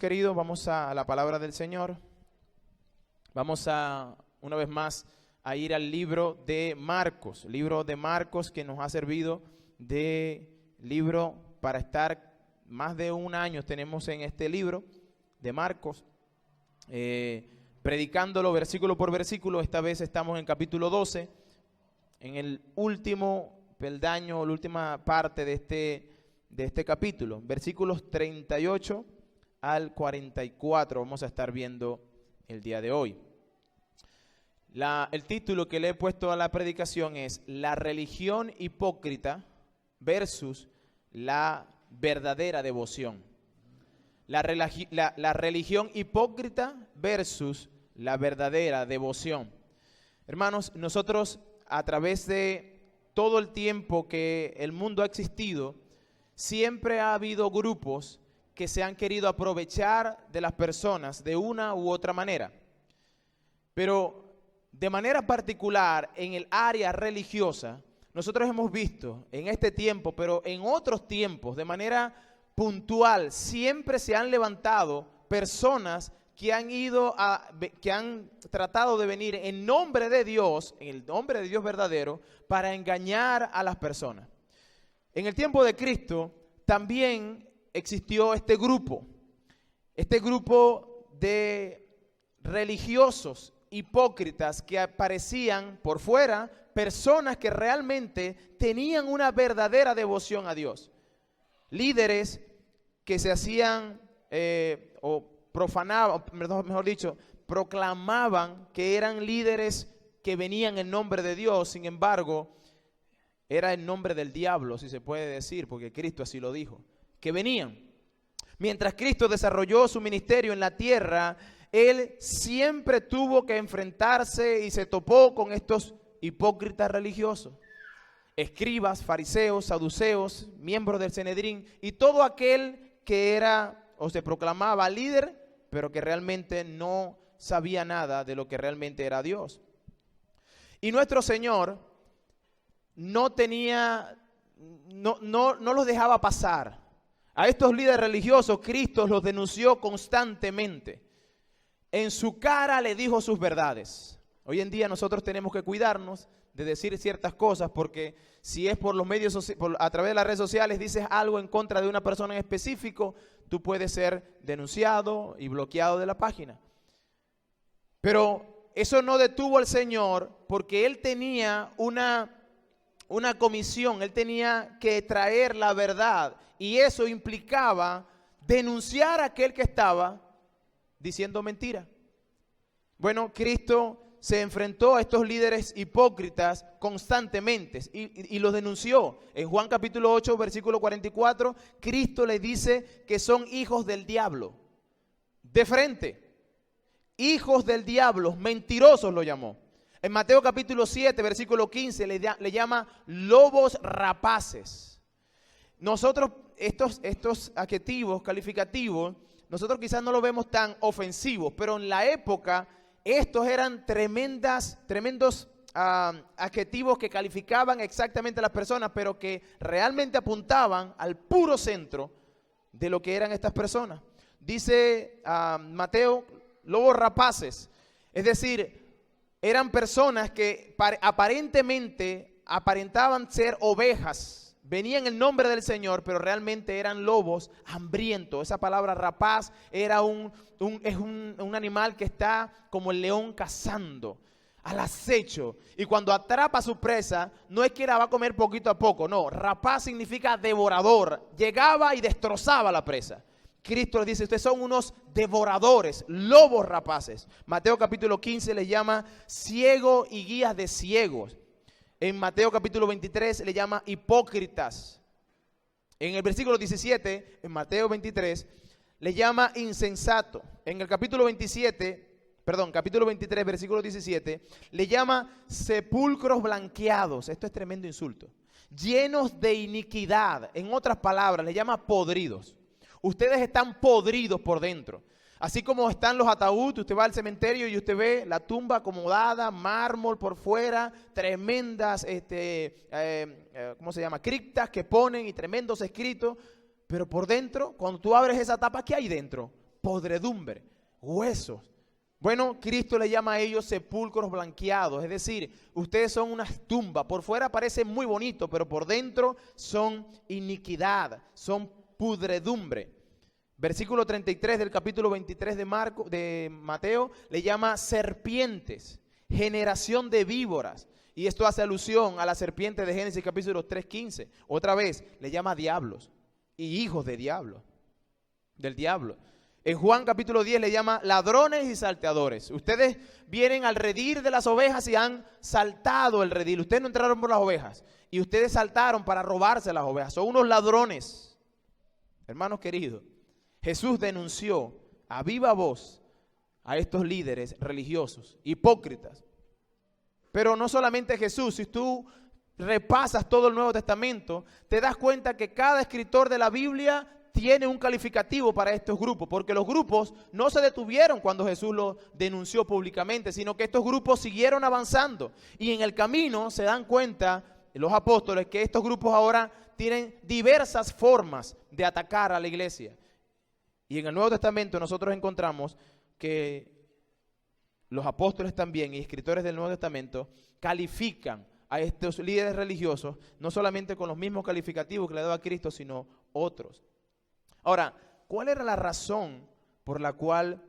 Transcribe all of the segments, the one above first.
queridos, vamos a la palabra del Señor. Vamos a, una vez más, a ir al libro de Marcos que nos ha servido de libro para estar más de un año. Tenemos en este libro de Marcos, predicándolo versículo por versículo. Esta vez estamos en capítulo 12, en el último peldaño, la última parte de este capítulo, versículos 38 al 44, vamos a estar viendo el día de hoy. El título que le he puesto a la predicación es La religión hipócrita versus la verdadera devoción. La religión hipócrita versus la verdadera devoción. Hermanos, nosotros a través de todo el tiempo que el mundo ha existido, siempre ha habido grupos que se han querido aprovechar de las personas de una u otra manera. Pero de manera particular en el área religiosa, nosotros hemos visto en este tiempo, pero en otros tiempos, de manera puntual, siempre se han levantado personas que han tratado de venir en nombre de Dios, en el nombre de Dios verdadero, para engañar a las personas. En el tiempo de Cristo también existió este grupo de religiosos hipócritas que aparecían por fuera, personas que realmente tenían una verdadera devoción a Dios. Líderes que se hacían o profanaban, mejor dicho, proclamaban que eran líderes que venían en nombre de Dios. Sin embargo, era el nombre del diablo, si se puede decir, porque Cristo así lo dijo, que venían. Mientras Cristo desarrolló su ministerio en la tierra, Él siempre tuvo que enfrentarse y se topó con estos hipócritas religiosos, escribas, fariseos, saduceos, miembros del Sanedrín y todo aquel que era o se proclamaba líder, pero que realmente no sabía nada de lo que realmente era Dios. Y nuestro Señor no los dejaba pasar. A estos líderes religiosos, Cristo los denunció constantemente. En su cara le dijo sus verdades. Hoy en día nosotros tenemos que cuidarnos de decir ciertas cosas, porque si es por los medios, a través de las redes sociales, dices algo en contra de una persona en específico, tú puedes ser denunciado y bloqueado de la página. Pero eso no detuvo al Señor, porque Él tenía una comisión, Él tenía que traer la verdad, y eso implicaba denunciar a aquel que estaba diciendo mentira. Bueno, Cristo se enfrentó a estos líderes hipócritas constantemente y los denunció. En Juan capítulo 8, versículo 44, Cristo le dice que son hijos del diablo. De frente, hijos del diablo, mentirosos lo llamó. En Mateo capítulo 7, versículo 15, le llama lobos rapaces. Nosotros, estos adjetivos calificativos, nosotros quizás no los vemos tan ofensivos, pero en la época estos eran tremendos adjetivos que calificaban exactamente a las personas, pero que realmente apuntaban al puro centro de lo que eran estas personas. Dice Mateo, lobos rapaces, es decir, eran personas que aparentaban ser ovejas. Venían en nombre del Señor, pero realmente eran lobos hambrientos. Esa palabra rapaz era un animal que está como el león cazando, al acecho. Y cuando atrapa a su presa, no es que la va a comer poquito a poco, no. Rapaz significa devorador. Llegaba y destrozaba la presa. Cristo les dice, ustedes son unos devoradores, lobos rapaces. Mateo capítulo 15 les llama ciego y guías de ciegos. En Mateo capítulo 23 le llama hipócritas. En el versículo 17, en Mateo 23, le llama insensato. En el capítulo 23, versículo 17, le llama sepulcros blanqueados. Esto es tremendo insulto. Llenos de iniquidad. En otras palabras, le llama podridos. Ustedes están podridos por dentro. Así como están los ataúdes, usted va al cementerio y usted ve la tumba acomodada, mármol por fuera, tremendas, criptas que ponen y tremendos escritos. Pero por dentro, cuando tú abres esa tapa, ¿qué hay dentro? podredumbre, huesos. Bueno, Cristo le llama a ellos sepulcros blanqueados, es decir, ustedes son unas tumbas. Por fuera parecen muy bonitos, pero por dentro son iniquidad, son pudredumbre. Versículo 33 del capítulo 23 de Mateo le llama serpientes, generación de víboras. Y esto hace alusión a la serpiente de Génesis capítulo 3:15. Otra vez le llama diablos y hijos de diablo, del diablo. En Juan capítulo 10 le llama ladrones y salteadores. Ustedes vienen al redil de las ovejas y han saltado el redil. Ustedes no entraron por las ovejas y ustedes saltaron para robarse las ovejas. Son unos ladrones. Hermanos queridos, Jesús denunció a viva voz a estos líderes religiosos, hipócritas. Pero no solamente Jesús, si tú repasas todo el Nuevo Testamento, te das cuenta que cada escritor de la Biblia tiene un calificativo para estos grupos, porque los grupos no se detuvieron cuando Jesús los denunció públicamente, sino que estos grupos siguieron avanzando. Y en el camino se dan cuenta los apóstoles que estos grupos ahora tienen diversas formas de atacar a la iglesia. Y en el Nuevo Testamento nosotros encontramos que los apóstoles también y escritores del Nuevo Testamento califican a estos líderes religiosos no solamente con los mismos calificativos que le daba Cristo, sino otros. Ahora, ¿cuál era la razón por la cual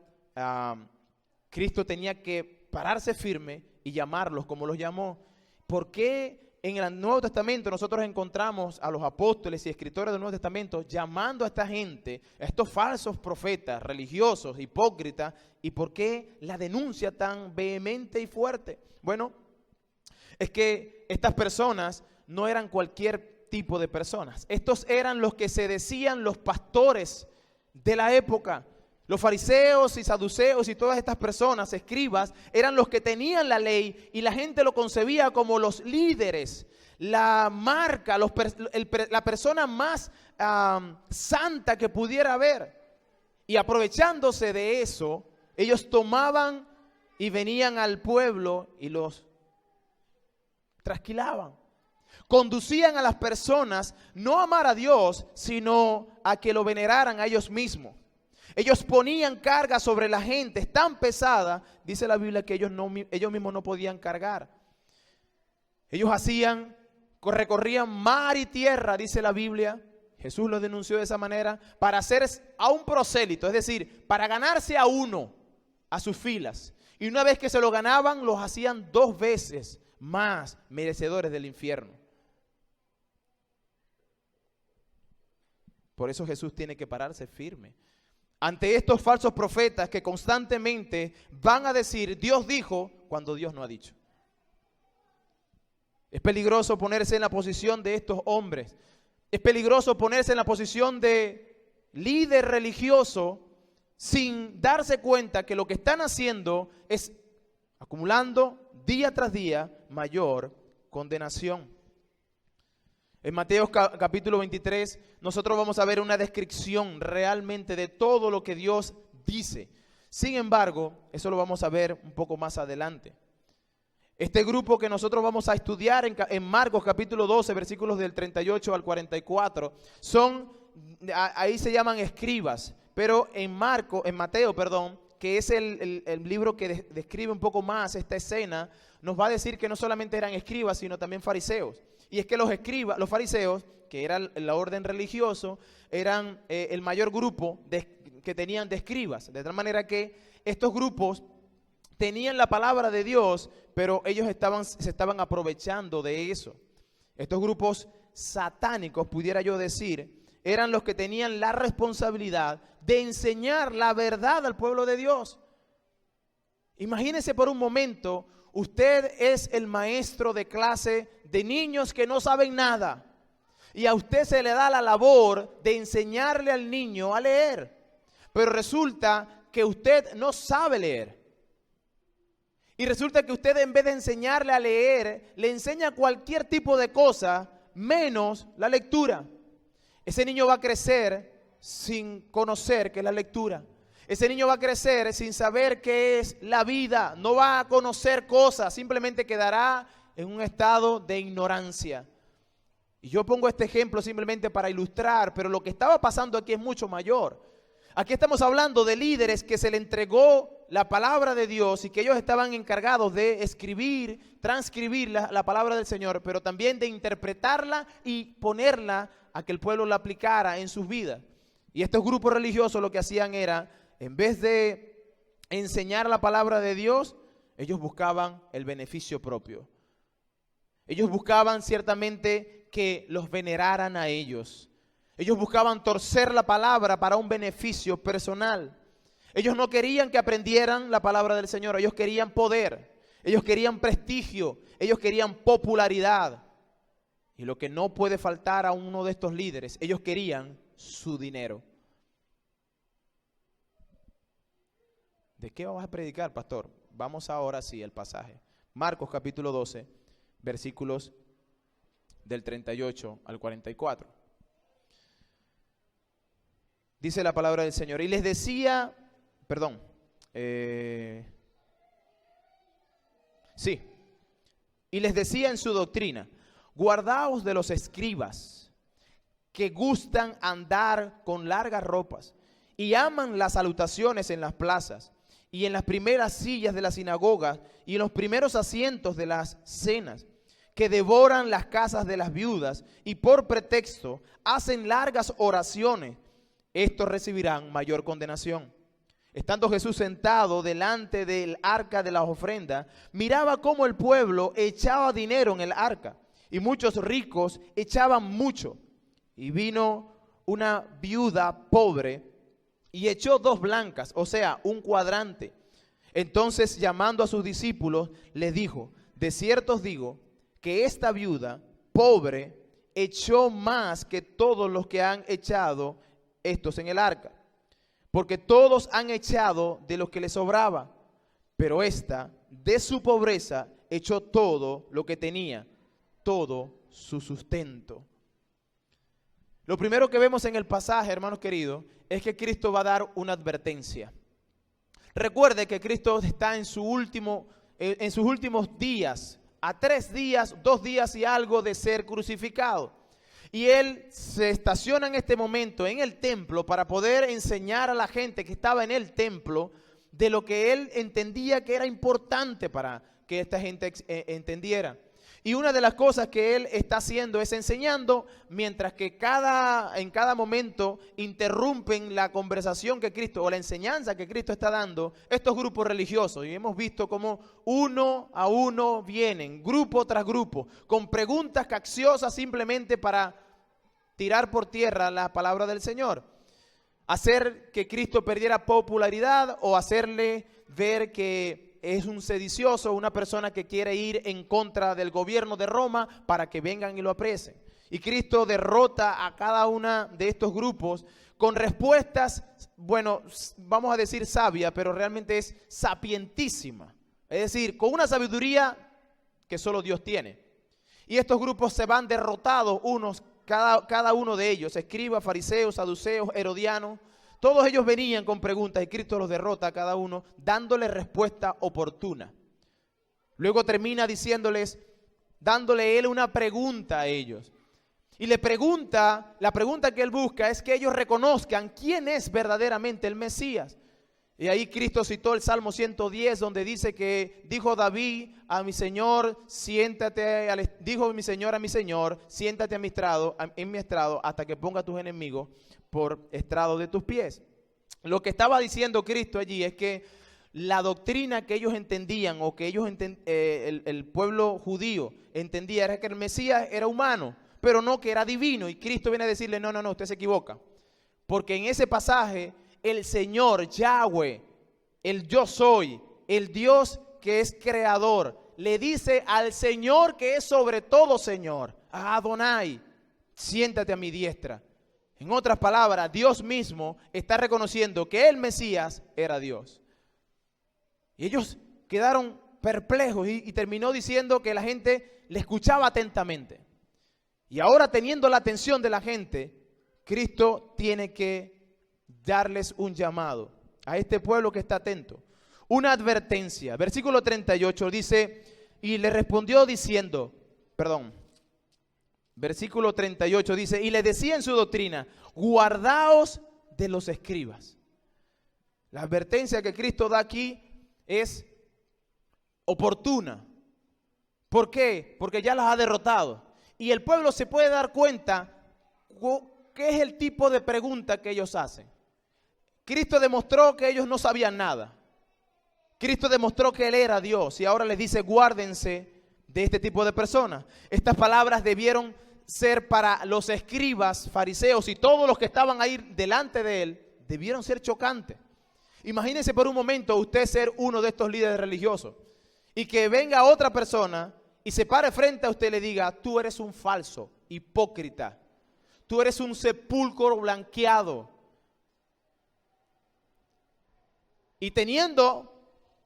Cristo tenía que pararse firme y llamarlos como los llamó? ¿Por qué en el Nuevo Testamento nosotros encontramos a los apóstoles y escritores del Nuevo Testamento llamando a esta gente, a estos falsos profetas, religiosos, hipócritas, y por qué la denuncia tan vehemente y fuerte? Bueno, es que estas personas no eran cualquier tipo de personas. Estos eran los que se decían los pastores de la época. Los fariseos y saduceos y todas estas personas, escribas, eran los que tenían la ley y la gente lo concebía como los líderes, la marca, la persona más santa que pudiera haber. Y aprovechándose de eso, ellos tomaban y venían al pueblo y los trasquilaban. Conducían a las personas no a amar a Dios, sino a que lo veneraran a ellos mismos. Ellos ponían carga sobre la gente tan pesada, dice la Biblia, que ellos mismos no podían cargar. Ellos recorrían mar y tierra, dice la Biblia. Jesús los denunció de esa manera, para hacer a un prosélito, es decir, para ganarse a uno, a sus filas. Y una vez que se lo ganaban, los hacían 2 veces más merecedores del infierno. Por eso Jesús tiene que pararse firme ante estos falsos profetas que constantemente van a decir Dios dijo cuando Dios no ha dicho. Es peligroso ponerse en la posición de estos hombres. Es peligroso ponerse en la posición de líder religioso sin darse cuenta que lo que están haciendo es acumulando día tras día mayor condenación. En Mateo capítulo 23 nosotros vamos a ver una descripción realmente de todo lo que Dios dice. Sin embargo, eso lo vamos a ver un poco más adelante. Este grupo que nosotros vamos a estudiar en Marcos capítulo 12, versículos del 38 al 44, ahí se llaman escribas, pero en Mateo, que es el libro que describe un poco más esta escena, nos va a decir que no solamente eran escribas, sino también fariseos. Y es que los fariseos, que era la orden religioso, eran el mayor grupo que tenían de escribas. De tal manera que estos grupos tenían la palabra de Dios, pero ellos se estaban aprovechando de eso. Estos grupos satánicos, pudiera yo decir, eran los que tenían la responsabilidad de enseñar la verdad al pueblo de Dios. Imagínese por un momento, usted es el maestro de clase de niños que no saben nada y a usted se le da la labor de enseñarle al niño a leer, pero resulta que usted no sabe leer y resulta que usted, en vez de enseñarle a leer, le enseña cualquier tipo de cosa menos la lectura. Ese niño va a crecer sin conocer qué es la lectura. Ese niño va a crecer sin saber qué es la vida, no va a conocer cosas, simplemente quedará en un estado de ignorancia. Y yo pongo este ejemplo simplemente para ilustrar, pero lo que estaba pasando aquí es mucho mayor. Aquí estamos hablando de líderes que se le entregó la palabra de Dios y que ellos estaban encargados de escribir, transcribir la palabra del Señor, pero también de interpretarla y ponerla a que el pueblo la aplicara en sus vidas. Y estos grupos religiosos lo que hacían era, en vez de enseñar la palabra de Dios, ellos buscaban el beneficio propio. Ellos buscaban ciertamente que los veneraran a ellos. Ellos buscaban torcer la palabra para un beneficio personal. Ellos no querían que aprendieran la palabra del Señor. Ellos querían poder. Ellos querían prestigio. Ellos querían popularidad. Y lo que no puede faltar a uno de estos líderes, ellos querían su dinero. ¿De qué vamos a predicar, pastor? Vamos ahora sí al pasaje. Marcos capítulo 12, versículos del 38 al 44. Dice la palabra del Señor. Y les decía, y les decía en su doctrina: guardaos de los escribas, que gustan andar con largas ropas y aman las salutaciones en las plazas y en las primeras sillas de las sinagogas y en los primeros asientos de las cenas, que devoran las casas de las viudas y por pretexto hacen largas oraciones. Estos recibirán mayor condenación. Estando Jesús sentado delante del arca de las ofrendas, miraba cómo el pueblo echaba dinero en el arca, y muchos ricos echaban mucho. Y vino una viuda pobre y echó 2 blancas, o sea, un cuadrante. Entonces, llamando a sus discípulos, les dijo: de cierto os digo que esta viuda pobre echó más que todos los que han echado estos en el arca, porque todos han echado de lo que les sobraba, pero esta de su pobreza echó todo lo que tenía, todo su sustento. Lo primero que vemos en el pasaje, hermanos queridos, es que Cristo va a dar una advertencia. Recuerde que Cristo está en sus últimos días, a 3 días, 2 días y algo de ser crucificado. Y Él se estaciona en este momento en el templo para poder enseñar a la gente que estaba en el templo de lo que Él entendía que era importante para que esta gente entendiera. Y una de las cosas que Él está haciendo es enseñando, mientras que en cada momento interrumpen la conversación que Cristo, o la enseñanza que Cristo está dando, estos grupos religiosos. Y hemos visto cómo uno a uno vienen, grupo tras grupo, con preguntas capciosas simplemente para tirar por tierra la palabra del Señor. Hacer que Cristo perdiera popularidad o hacerle ver que es un sedicioso, una persona que quiere ir en contra del gobierno de Roma para que vengan y lo apresen. Y Cristo derrota a cada uno de estos grupos con respuestas, bueno, vamos a decir sabia, pero realmente es sapientísima. Es decir, con una sabiduría que solo Dios tiene. Y estos grupos se van derrotados cada uno de ellos, escribas, fariseos, saduceos, herodianos. Todos ellos venían con preguntas y Cristo los derrota a cada uno dándole respuesta oportuna. Luego termina dándole Él una pregunta a ellos. Y la pregunta que Él busca es que ellos reconozcan quién es verdaderamente el Mesías. Y ahí Cristo citó el Salmo 110, donde dice que dijo David a mi Señor, dijo mi Señor a mi Señor, siéntate en mi estrado hasta que ponga a tus enemigos por estrado de tus pies. Lo que estaba diciendo Cristo allí es que la doctrina que ellos entendían, o que el pueblo judío entendía, era que el Mesías era humano, pero no que era divino. Y Cristo viene a decirle: no, usted se equivoca. Porque en ese pasaje, el Señor, Yahweh, el yo soy, el Dios que es creador, le dice al Señor que es sobre todo Señor, a Adonai: siéntate a mi diestra. En otras palabras, Dios mismo está reconociendo que el Mesías era Dios. Y ellos quedaron perplejos y terminó diciendo que la gente le escuchaba atentamente. Y ahora, teniendo la atención de la gente, Cristo tiene que darles un llamado a este pueblo que está atento. Una advertencia. Versículo 38 dice: y le respondió diciendo, versículo 38 dice: y le decía en su doctrina: guardaos de los escribas. La advertencia que Cristo da aquí es oportuna. ¿Por qué? Porque ya las ha derrotado. Y el pueblo se puede dar cuenta qué es el tipo de pregunta que ellos hacen. Cristo demostró que ellos no sabían nada. Cristo demostró que Él era Dios y ahora les dice: guárdense de este tipo de personas. Estas palabras debieron ser para los escribas, fariseos y todos los que estaban ahí delante de Él, debieron ser chocantes. Imagínense por un momento usted ser uno de estos líderes religiosos y que venga otra persona y se pare frente a usted y le diga: tú eres un falso, hipócrita, tú eres un sepulcro blanqueado. Y teniendo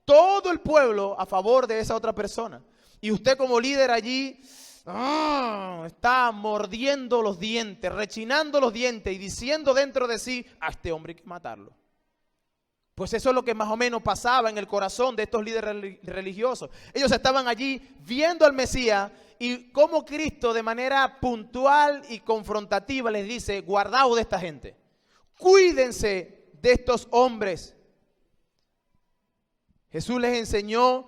todo el pueblo a favor de esa otra persona, y usted como líder allí está mordiendo los dientes, rechinando los dientes y diciendo dentro de sí: a este hombre hay que matarlo. Pues eso es lo que más o menos pasaba en el corazón de estos líderes religiosos. Ellos estaban allí viendo al Mesías y cómo Cristo de manera puntual y confrontativa les dice: guardaos de esta gente, cuídense de estos hombres. Jesús les enseñó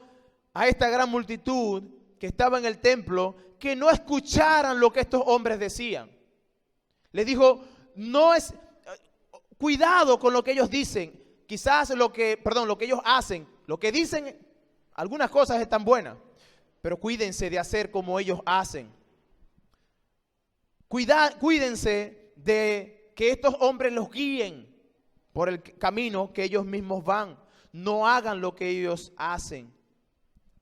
a esta gran multitud que estaba en el templo que no escucharan lo que estos hombres decían. Les dijo: cuidado con lo que ellos dicen. Quizás lo que ellos hacen, lo que dicen, algunas cosas están buenas, pero cuídense de hacer como ellos hacen. Cuídense de que estos hombres los guíen por el camino que ellos mismos van. No hagan lo que ellos hacen.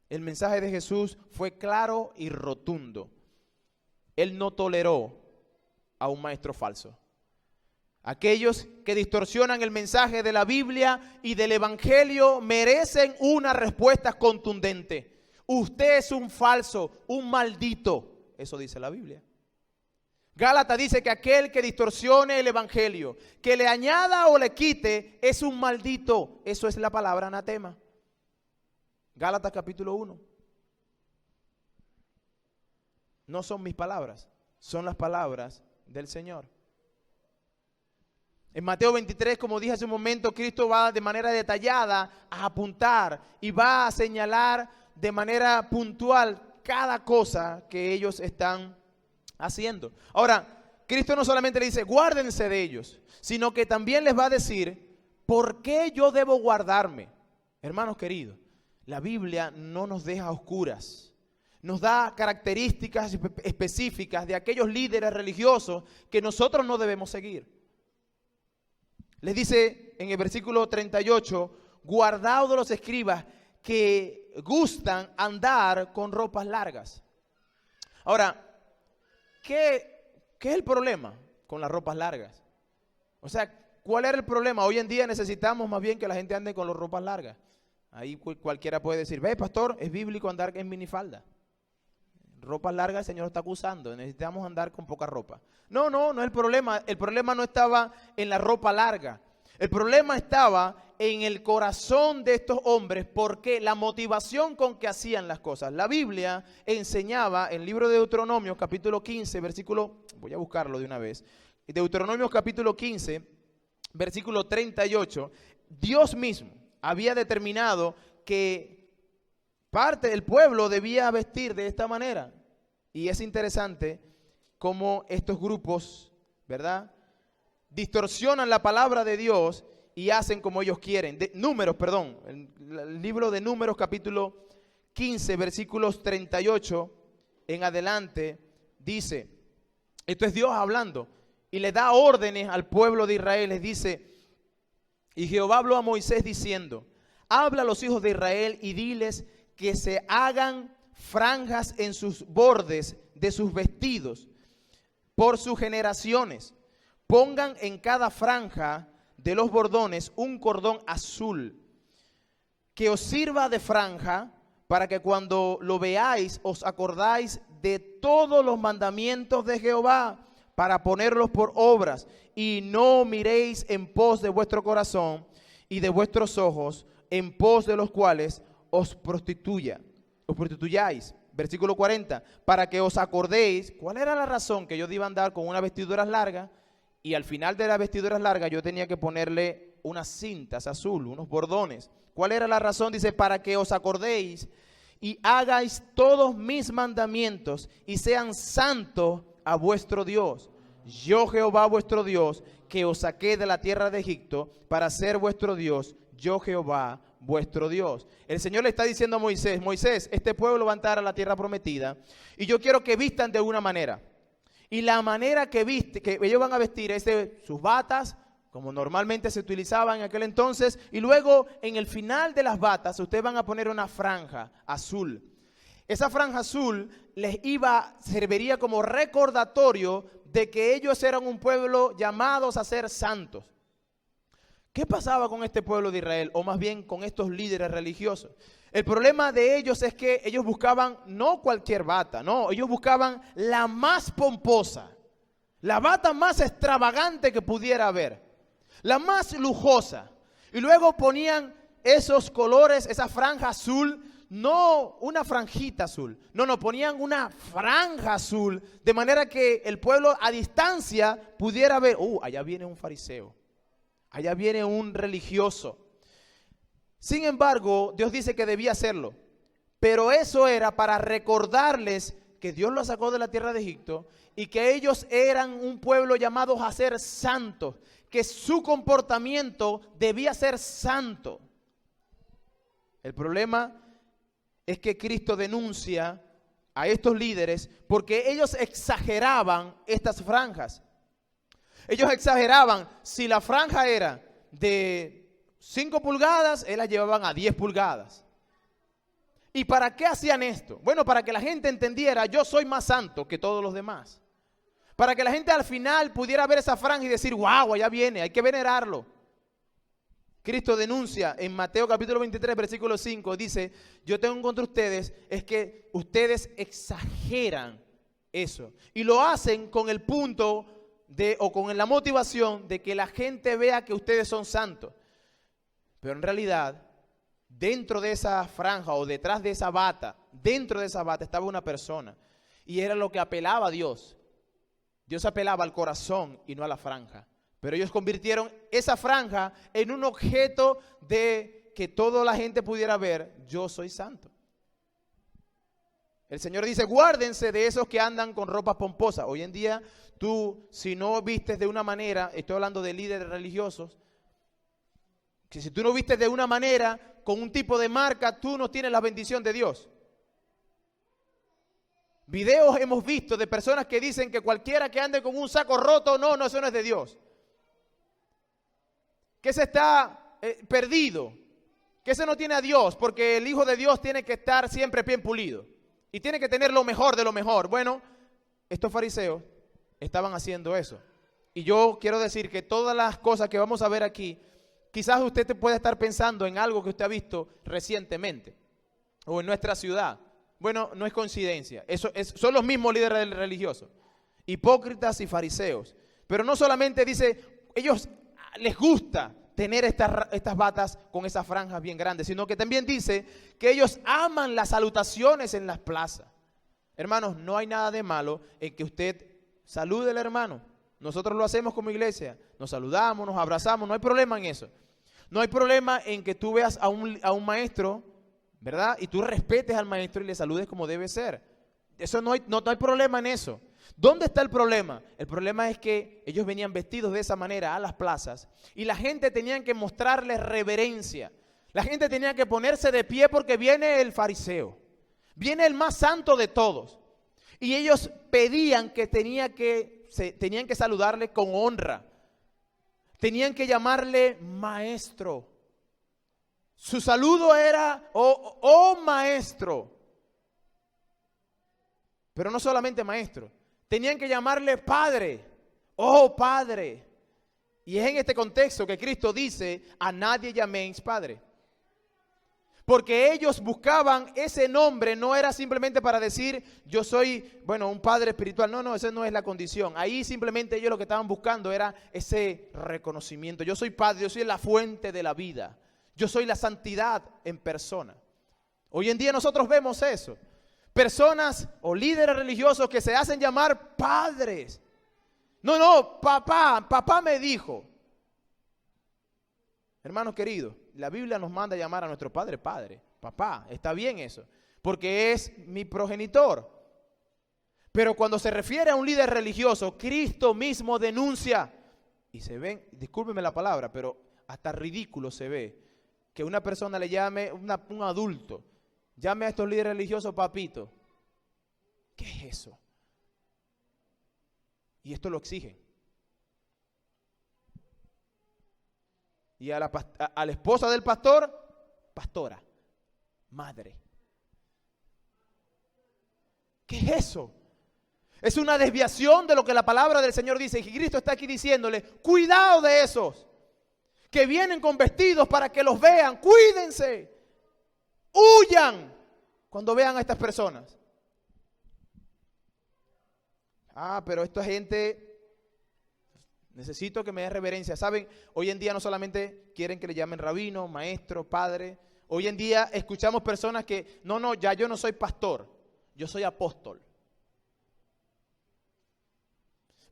El mensaje de Jesús fue claro y rotundo. Él no toleró a un maestro falso. Aquellos que distorsionan el mensaje de la Biblia y del Evangelio merecen una respuesta contundente. Usted es un falso, un maldito. Eso dice la Biblia. Gálatas dice que aquel que distorsione el Evangelio, que le añada o le quite, es un maldito. Eso es la palabra anatema. Gálatas capítulo 1. No son mis palabras, son las palabras del Señor. En Mateo 23, como dije hace un momento, Cristo va de manera detallada a apuntar y va a señalar de manera puntual cada cosa que ellos están haciendo. Ahora, Cristo no solamente le dice: guárdense de ellos, sino que también les va a decir: ¿por qué yo debo guardarme? Hermanos queridos, la Biblia no nos deja a oscuras. Nos da características específicas de aquellos líderes religiosos que nosotros no debemos seguir. Les dice en el versículo 38: guardaos de los escribas que gustan andar con ropas largas. Ahora, ¿qué es el problema con las ropas largas? O sea, ¿cuál era el problema? Hoy en día necesitamos más bien que la gente ande con las ropas largas. Ahí cualquiera puede decir: ve, pastor, es bíblico andar en minifalda. Ropas largas el Señor está acusando, necesitamos andar con poca ropa. No es el problema. El problema no estaba en la ropa larga. El problema estaba en el corazón de estos hombres, porque la motivación con que hacían las cosas. La Biblia enseñaba en el libro de Deuteronomio capítulo 15, versículo, voy a buscarlo de una vez. Deuteronomio capítulo 15, versículo 38, Dios mismo había determinado que parte del pueblo debía vestir de esta manera. Y es interesante cómo estos grupos, ¿verdad?, distorsionan la palabra de Dios y hacen como ellos quieren. El libro de Números capítulo 15, versículos 38 en adelante, dice, esto es Dios hablando, y le da órdenes al pueblo de Israel, les dice: y Jehová habló a Moisés diciendo: habla a los hijos de Israel y diles que se hagan franjas en sus bordes de sus vestidos por sus generaciones. Pongan en cada franja de los bordones un cordón azul que os sirva de franja, para que cuando lo veáis os acordáis de todos los mandamientos de Jehová, para ponerlos por obras, y no miréis en pos de vuestro corazón y de vuestros ojos, en pos de los cuales os prostituyáis. Versículo 40, para que os acordéis cuál era la razón que yo iba a andar con unas vestiduras largas, y al final de las vestiduras largas yo tenía que ponerle unas cintas azul, unos bordones. ¿Cuál era la razón? Dice, para que os acordéis y hagáis todos mis mandamientos y sean santos a vuestro Dios. Yo Jehová vuestro Dios, que os saqué de la tierra de Egipto para ser vuestro Dios, yo Jehová vuestro Dios. El Señor le está diciendo a Moisés, Moisés, este pueblo va a entrar a la tierra prometida y yo quiero que vistan de una manera. Y la manera que ellos van a vestir es de sus batas, como normalmente se utilizaban en aquel entonces, y luego en el final de las batas ustedes van a poner una franja azul. Esa franja azul serviría como recordatorio de que ellos eran un pueblo llamados a ser santos. ¿Qué pasaba con este pueblo de Israel? O más bien con estos líderes religiosos. El problema de ellos es que ellos buscaban no cualquier bata, no, ellos buscaban la más pomposa, la bata más extravagante que pudiera haber, la más lujosa. Y luego ponían esos colores, esa franja azul, no una franjita azul, no, ponían una franja azul, de manera que el pueblo a distancia pudiera ver, allá viene un fariseo, allá viene un religioso. Sin embargo, Dios dice que debía hacerlo, pero eso era para recordarles que Dios los sacó de la tierra de Egipto y que ellos eran un pueblo llamados a ser santos, que su comportamiento debía ser santo. El problema es que Cristo denuncia a estos líderes porque ellos exageraban estas franjas. Ellos exageraban, si la franja era de 5 pulgadas, las llevaban a 10 pulgadas. ¿Y para qué hacían esto? Bueno, para que la gente entendiera, yo soy más santo que todos los demás. Para que la gente al final pudiera ver esa franja y decir, wow, allá viene, hay que venerarlo. Cristo denuncia en Mateo capítulo 23, versículo 5, dice, yo tengo contra ustedes, es que ustedes exageran eso. Y lo hacen con el punto o con la motivación de que la gente vea que ustedes son santos. Pero en realidad, dentro de esa franja o detrás de esa bata, dentro de esa bata estaba una persona. Y era lo que apelaba a Dios. Dios apelaba al corazón y no a la franja. Pero ellos convirtieron esa franja en un objeto de que toda la gente pudiera ver, yo soy santo. El Señor dice, guárdense de esos que andan con ropas pomposas. Hoy en día, tú, si no vistes de una manera, estoy hablando de líderes religiosos, que si tú no vistes de una manera, con un tipo de marca, tú no tienes la bendición de Dios. Videos hemos visto de personas que dicen que cualquiera que ande con un saco roto, no, eso no es de Dios. Que ese está perdido, que ese no tiene a Dios, porque el Hijo de Dios tiene que estar siempre bien pulido y tiene que tener lo mejor de lo mejor. Bueno, estos fariseos estaban haciendo eso. Y yo quiero decir que todas las cosas que vamos a ver aquí, quizás usted puede estar pensando en algo que usted ha visto recientemente o en nuestra ciudad. Bueno, no es coincidencia. Son los mismos líderes religiosos, hipócritas y fariseos. Pero no solamente dice, ellos les gusta tener estas batas con esas franjas bien grandes, sino que también dice que ellos aman las salutaciones en las plazas. Hermanos, no hay nada de malo en que usted salude al hermano. Nosotros lo hacemos como iglesia, nos saludamos, nos abrazamos, no hay problema en eso. No hay problema en que tú veas a un maestro, ¿verdad? Y tú respetes al maestro y le saludes como debe ser. Eso no hay problema en eso. ¿Dónde está el problema? El problema es que ellos venían vestidos de esa manera a las plazas y la gente tenía que mostrarles reverencia. La gente tenía que ponerse de pie porque viene el fariseo, viene el más santo de todos. Y ellos pedían que tenían que saludarle con honra. Tenían que llamarle maestro. Su saludo era, oh maestro. Pero no solamente maestro. Tenían que llamarle padre. Oh padre. Y es en este contexto que Cristo dice, a nadie llaméis padre. Porque ellos buscaban ese nombre, no era simplemente para decir, yo soy, un padre espiritual. No, esa no es la condición. Ahí simplemente ellos lo que estaban buscando era ese reconocimiento. Yo soy padre, yo soy la fuente de la vida. Yo soy la santidad en persona. Hoy en día nosotros vemos eso. Personas o líderes religiosos que se hacen llamar padres. No, papá me dijo. Hermanos queridos, la Biblia nos manda a llamar a nuestro padre, padre, papá. Está bien eso, porque es mi progenitor. Pero cuando se refiere a un líder religioso, Cristo mismo denuncia. Y se ven, discúlpenme la palabra, pero hasta ridículo se ve que una persona le llame, un adulto, llame a estos líderes religiosos papito. ¿Qué es eso? Y esto lo exigen. Y a la esposa del pastor, pastora, madre. ¿Qué es eso? Es una desviación de lo que la palabra del Señor dice. Y Cristo está aquí diciéndole, cuidado de esos que vienen con vestidos para que los vean. Cuídense. Huyan cuando vean a estas personas. Pero esta gente, necesito que me dé reverencia. Saben, hoy en día no solamente quieren que le llamen rabino, maestro, padre. Hoy en día escuchamos personas que, no, ya yo no soy pastor, yo soy apóstol.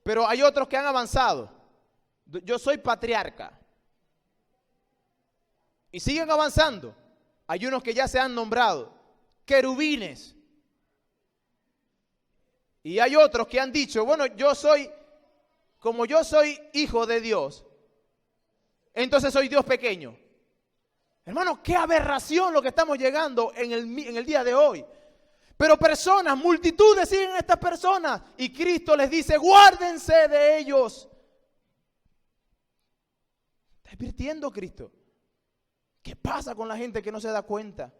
Pero hay otros que han avanzado. Yo soy patriarca. Y siguen avanzando. Hay unos que ya se han nombrado querubines. Y hay otros que han dicho, bueno, como yo soy hijo de Dios, entonces soy Dios pequeño. Hermano, qué aberración lo que estamos llegando en el día de hoy. Pero personas, multitudes siguen a estas personas. Y Cristo les dice, guárdense de ellos. ¿Está advirtiendo Cristo? ¿Qué pasa con la gente que no se da cuenta?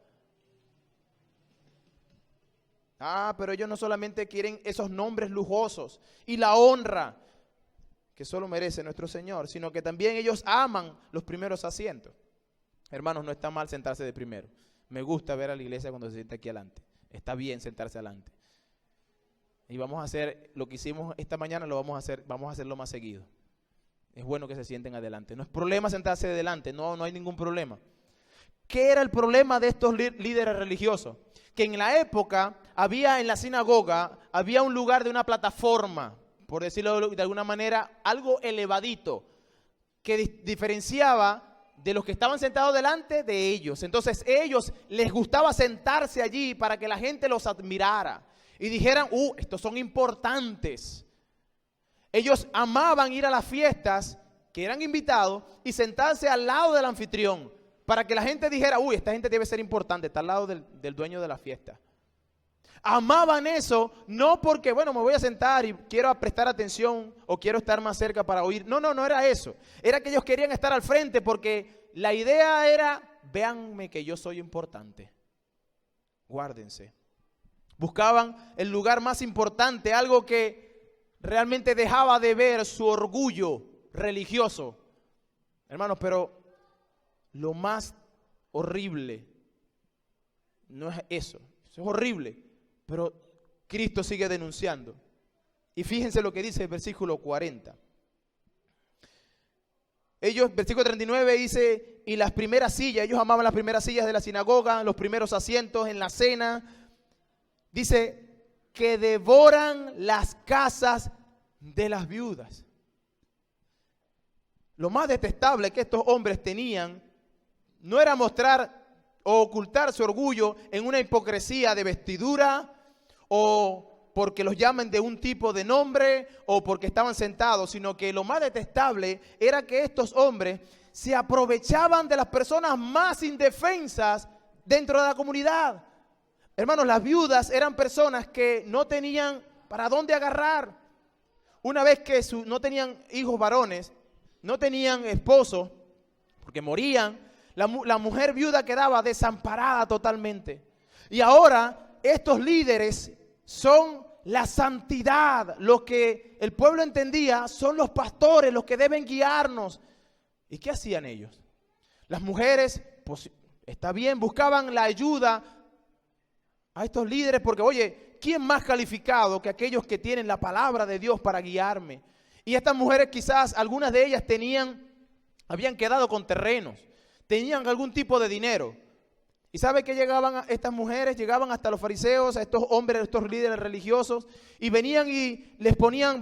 Pero ellos no solamente quieren esos nombres lujosos y la honra que solo merece nuestro Señor, sino que también ellos aman los primeros asientos. Hermanos, no está mal sentarse de primero. Me gusta ver a la iglesia cuando se sienta aquí adelante. Está bien sentarse adelante. Y vamos a hacer lo que hicimos esta mañana, vamos a hacerlo más seguido. Es bueno que se sienten adelante. No es problema sentarse adelante, no hay ningún problema. ¿Qué era el problema de estos líderes religiosos? Que en la época había en la sinagoga, había un lugar de una plataforma, por decirlo de alguna manera, algo elevadito, que diferenciaba de los que estaban sentados delante de ellos. Entonces ellos les gustaba sentarse allí para que la gente los admirara y dijeran, estos son importantes. Ellos amaban ir a las fiestas que eran invitados y sentarse al lado del anfitrión para que la gente dijera, esta gente debe ser importante, está al lado del dueño de la fiesta. Amaban eso, no porque, me voy a sentar y quiero prestar atención o quiero estar más cerca para oír. No era eso. Era que ellos querían estar al frente porque la idea era, véanme que yo soy importante. Guárdense. Buscaban el lugar más importante, algo que realmente dejaba de ver su orgullo religioso. Hermanos, pero lo más horrible no es eso. Eso es horrible. Pero Cristo sigue denunciando. Y fíjense lo que dice el versículo 40. Versículo 39 dice, y las primeras sillas, ellos amaban las primeras sillas de la sinagoga, los primeros asientos en la cena. Dice, que devoran las casas de las viudas. Lo más detestable que estos hombres tenían no era mostrar o ocultar su orgullo en una hipocresía de vestidura o porque los llamen de un tipo de nombre o porque estaban sentados, sino que lo más detestable era que estos hombres se aprovechaban de las personas más indefensas dentro de la comunidad. Hermanos, las viudas eran personas que no tenían para dónde agarrar. Una vez que no tenían hijos varones, no tenían esposo, porque morían, la mujer viuda quedaba desamparada totalmente. Y ahora estos líderes son la santidad, lo que el pueblo entendía son los pastores, los que deben guiarnos. ¿Y qué hacían ellos? Las mujeres, pues está bien, buscaban la ayuda a estos líderes porque, ¿quién más calificado que aquellos que tienen la palabra de Dios para guiarme? Y estas mujeres quizás, algunas de ellas habían quedado con terrenos, tenían algún tipo de dinero. ¿Y sabe que estas mujeres llegaban hasta los fariseos, a estos hombres, a estos líderes religiosos, y venían y les ponían,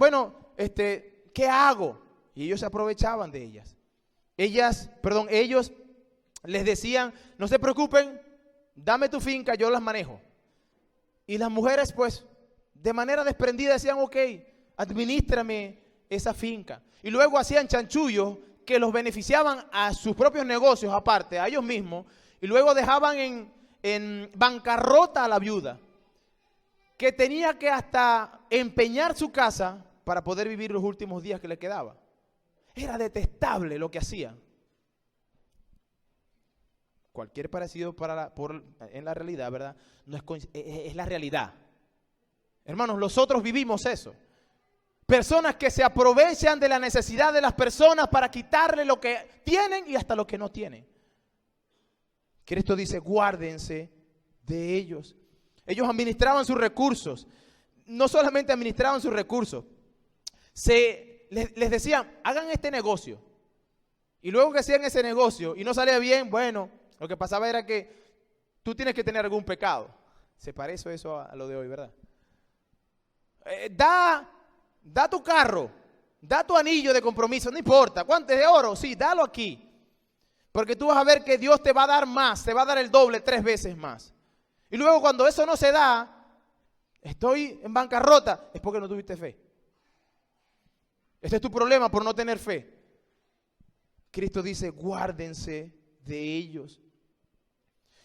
¿qué hago? Y ellos se aprovechaban de ellas. ellos les decían, no se preocupen, dame tu finca, yo las manejo. Y las mujeres pues de manera desprendida decían, ok, administrame esa finca. Y luego hacían chanchullos que los beneficiaban a sus propios negocios aparte, a ellos mismos, y luego dejaban en bancarrota a la viuda, que tenía que hasta empeñar su casa para poder vivir los últimos días que le quedaba. Era detestable lo que hacían. Cualquier parecido en la realidad, ¿verdad? No es la realidad. Hermanos, nosotros vivimos eso. Personas que se aprovechan de la necesidad de las personas para quitarle lo que tienen y hasta lo que no tienen. Cristo dice, guárdense de ellos. Ellos administraban sus recursos. No solamente administraban sus recursos. Les decían, hagan este negocio. Y luego que hacían ese negocio y no salía bien, bueno, lo que pasaba era que tú tienes que tener algún pecado. Se parece eso a lo de hoy, ¿verdad? Da tu carro, da tu anillo de compromiso, no importa. ¿Cuánto es de oro? Sí, dalo aquí. Porque tú vas a ver que Dios te va a dar más, te va a dar el doble, 3 veces más. Y luego cuando eso no se da, estoy en bancarrota, es porque no tuviste fe. Este es tu problema por no tener fe. Cristo dice, guárdense de ellos.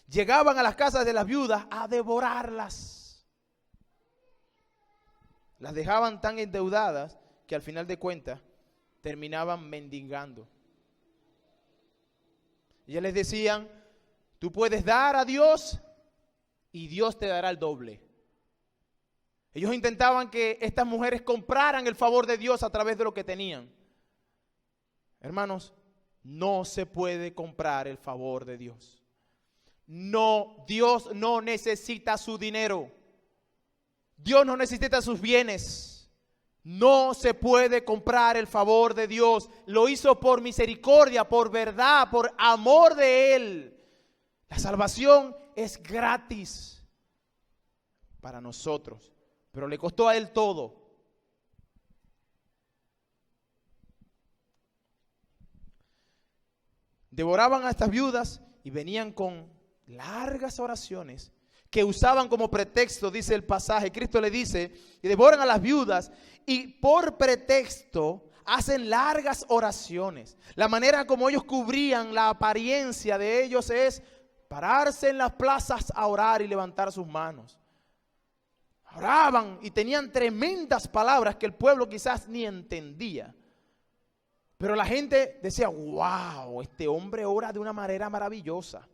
Llegaban a las casas de las viudas a devorarlas. Las dejaban tan endeudadas que al final de cuentas terminaban mendigando. Y les decían, tú puedes dar a Dios y Dios te dará el doble. Ellos intentaban que estas mujeres compraran el favor de Dios a través de lo que tenían. Hermanos, no se puede comprar el favor de Dios. No, Dios no necesita su dinero. Dios no necesita sus bienes. No se puede comprar el favor de Dios. Lo hizo por misericordia, por verdad, por amor de Él. La salvación es gratis para nosotros, pero le costó a Él todo. Devoraban a estas viudas y venían con largas oraciones que usaban como pretexto, dice el pasaje. Cristo le dice, y devoran a las viudas y por pretexto hacen largas oraciones. La manera como ellos cubrían la apariencia de ellos es pararse en las plazas a orar y levantar sus manos. Oraban y tenían tremendas palabras que el pueblo quizás ni entendía. Pero la gente decía, wow, este hombre ora de una manera maravillosa.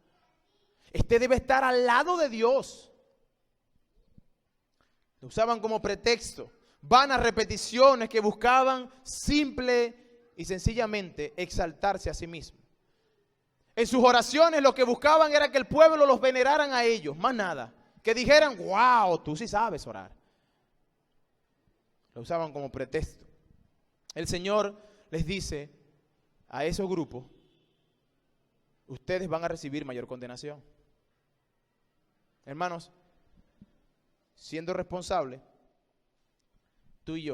Este debe estar al lado de Dios. Lo usaban como pretexto. Vanas repeticiones que buscaban simple y sencillamente exaltarse a sí mismos. En sus oraciones lo que buscaban era que el pueblo los veneraran a ellos, más nada. Que dijeran, wow, tú sí sabes orar. Lo usaban como pretexto. El Señor les dice a esos grupos, ustedes van a recibir mayor condenación. Hermanos, siendo responsable, tú y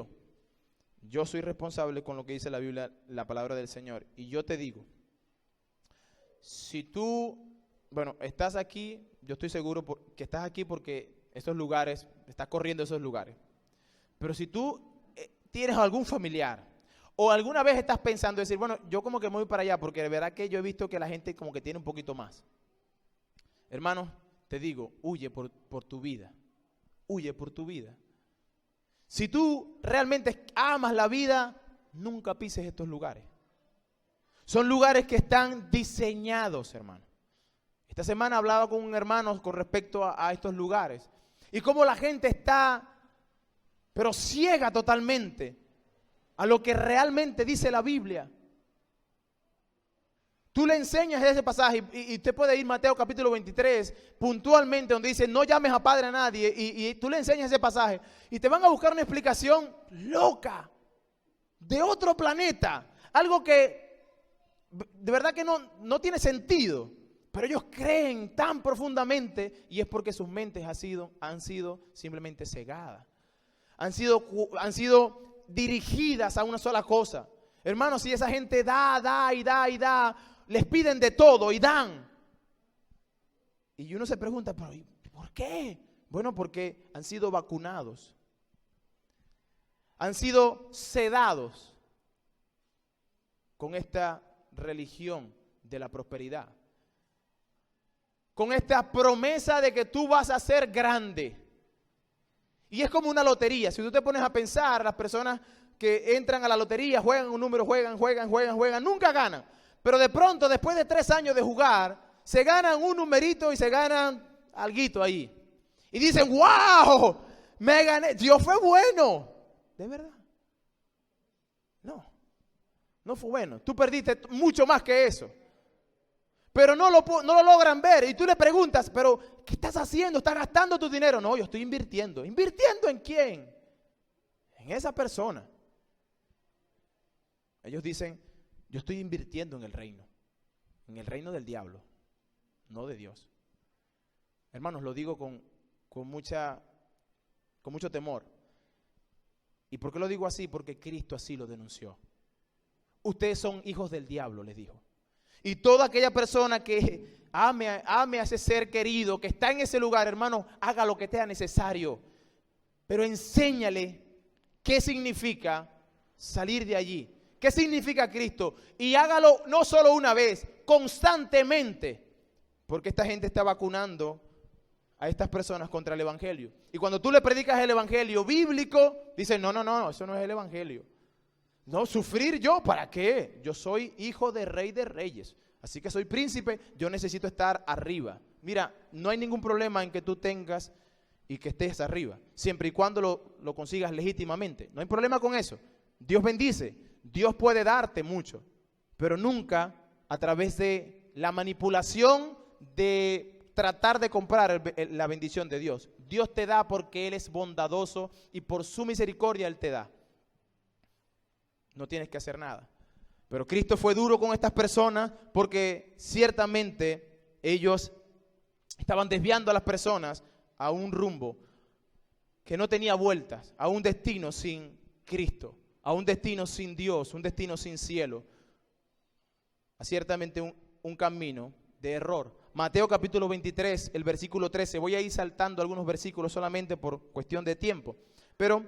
yo soy responsable con lo que dice la Biblia, la palabra del Señor. Y yo te digo, si tú, estás aquí, yo estoy seguro que estás aquí porque estos lugares, estás corriendo esos lugares. Pero si tú tienes algún familiar o alguna vez estás pensando decir, yo como que me voy para allá porque de verdad que yo he visto que la gente como que tiene un poquito más. Hermanos, te digo, huye por tu vida. Huye por tu vida. Si tú realmente amas la vida, nunca pises estos lugares. Son lugares que están diseñados, hermano. Esta semana hablaba con un hermano con respecto a estos lugares. Y cómo la gente está, pero ciega totalmente a lo que realmente dice la Biblia. Tú le enseñas ese pasaje y usted puede ir Mateo capítulo 23 puntualmente donde dice no llames a padre a nadie y tú le enseñas ese pasaje y te van a buscar una explicación loca de otro planeta, algo que de verdad que no tiene sentido, pero ellos creen tan profundamente y es porque sus mentes han sido simplemente cegadas, han sido dirigidas a una sola cosa. Hermanos, si esa gente da y da, les piden de todo y dan. Y uno se pregunta, ¿pero por qué? Bueno, porque han sido vacunados. Han sido sedados con esta religión de la prosperidad. Con esta promesa de que tú vas a ser grande. Y es como una lotería. Si tú te pones a pensar, las personas que entran a la lotería, juegan un número, juegan, nunca ganan. Pero de pronto, después de 3 años de jugar, se ganan un numerito y se ganan alguito ahí. Y dicen, ¡wow! Me gané, Dios fue bueno. ¿De verdad? No fue bueno. Tú perdiste mucho más que eso. Pero no lo logran ver. Y tú le preguntas, ¿pero qué estás haciendo? ¿Estás gastando tu dinero? No, yo estoy invirtiendo. ¿Invirtiendo en quién? En esa persona. Ellos dicen, yo estoy invirtiendo en el reino del diablo, no de Dios. Hermanos, lo digo con mucho temor. ¿Y por qué lo digo así? Porque Cristo así lo denunció. Ustedes son hijos del diablo, les dijo. Y toda aquella persona que ame a ese ser querido, que está en ese lugar, hermano, haga lo que sea necesario. Pero enséñale qué significa salir de allí. ¿Qué significa Cristo? Y hágalo no solo una vez, constantemente. Porque esta gente está vacunando a estas personas contra el evangelio. Y cuando tú le predicas el evangelio bíblico, dicen, no, eso no es el evangelio. No, sufrir yo, ¿para qué? Yo soy hijo de rey de reyes. Así que soy príncipe, yo necesito estar arriba. Mira, no hay ningún problema en que tú tengas y que estés arriba, siempre y cuando lo consigas legítimamente. No hay problema con eso. Dios bendice, Dios puede darte mucho, pero nunca a través de la manipulación de tratar de comprar la bendición de Dios. Dios te da porque Él es bondadoso y por su misericordia Él te da. No tienes que hacer nada. Pero Cristo fue duro con estas personas porque ciertamente ellos estaban desviando a las personas a un rumbo que no tenía vueltas, a un destino sin Cristo, a un destino sin Dios, un destino sin cielo, a ciertamente un camino de error. Mateo capítulo 23, el versículo 13, voy a ir saltando algunos versículos solamente por cuestión de tiempo, pero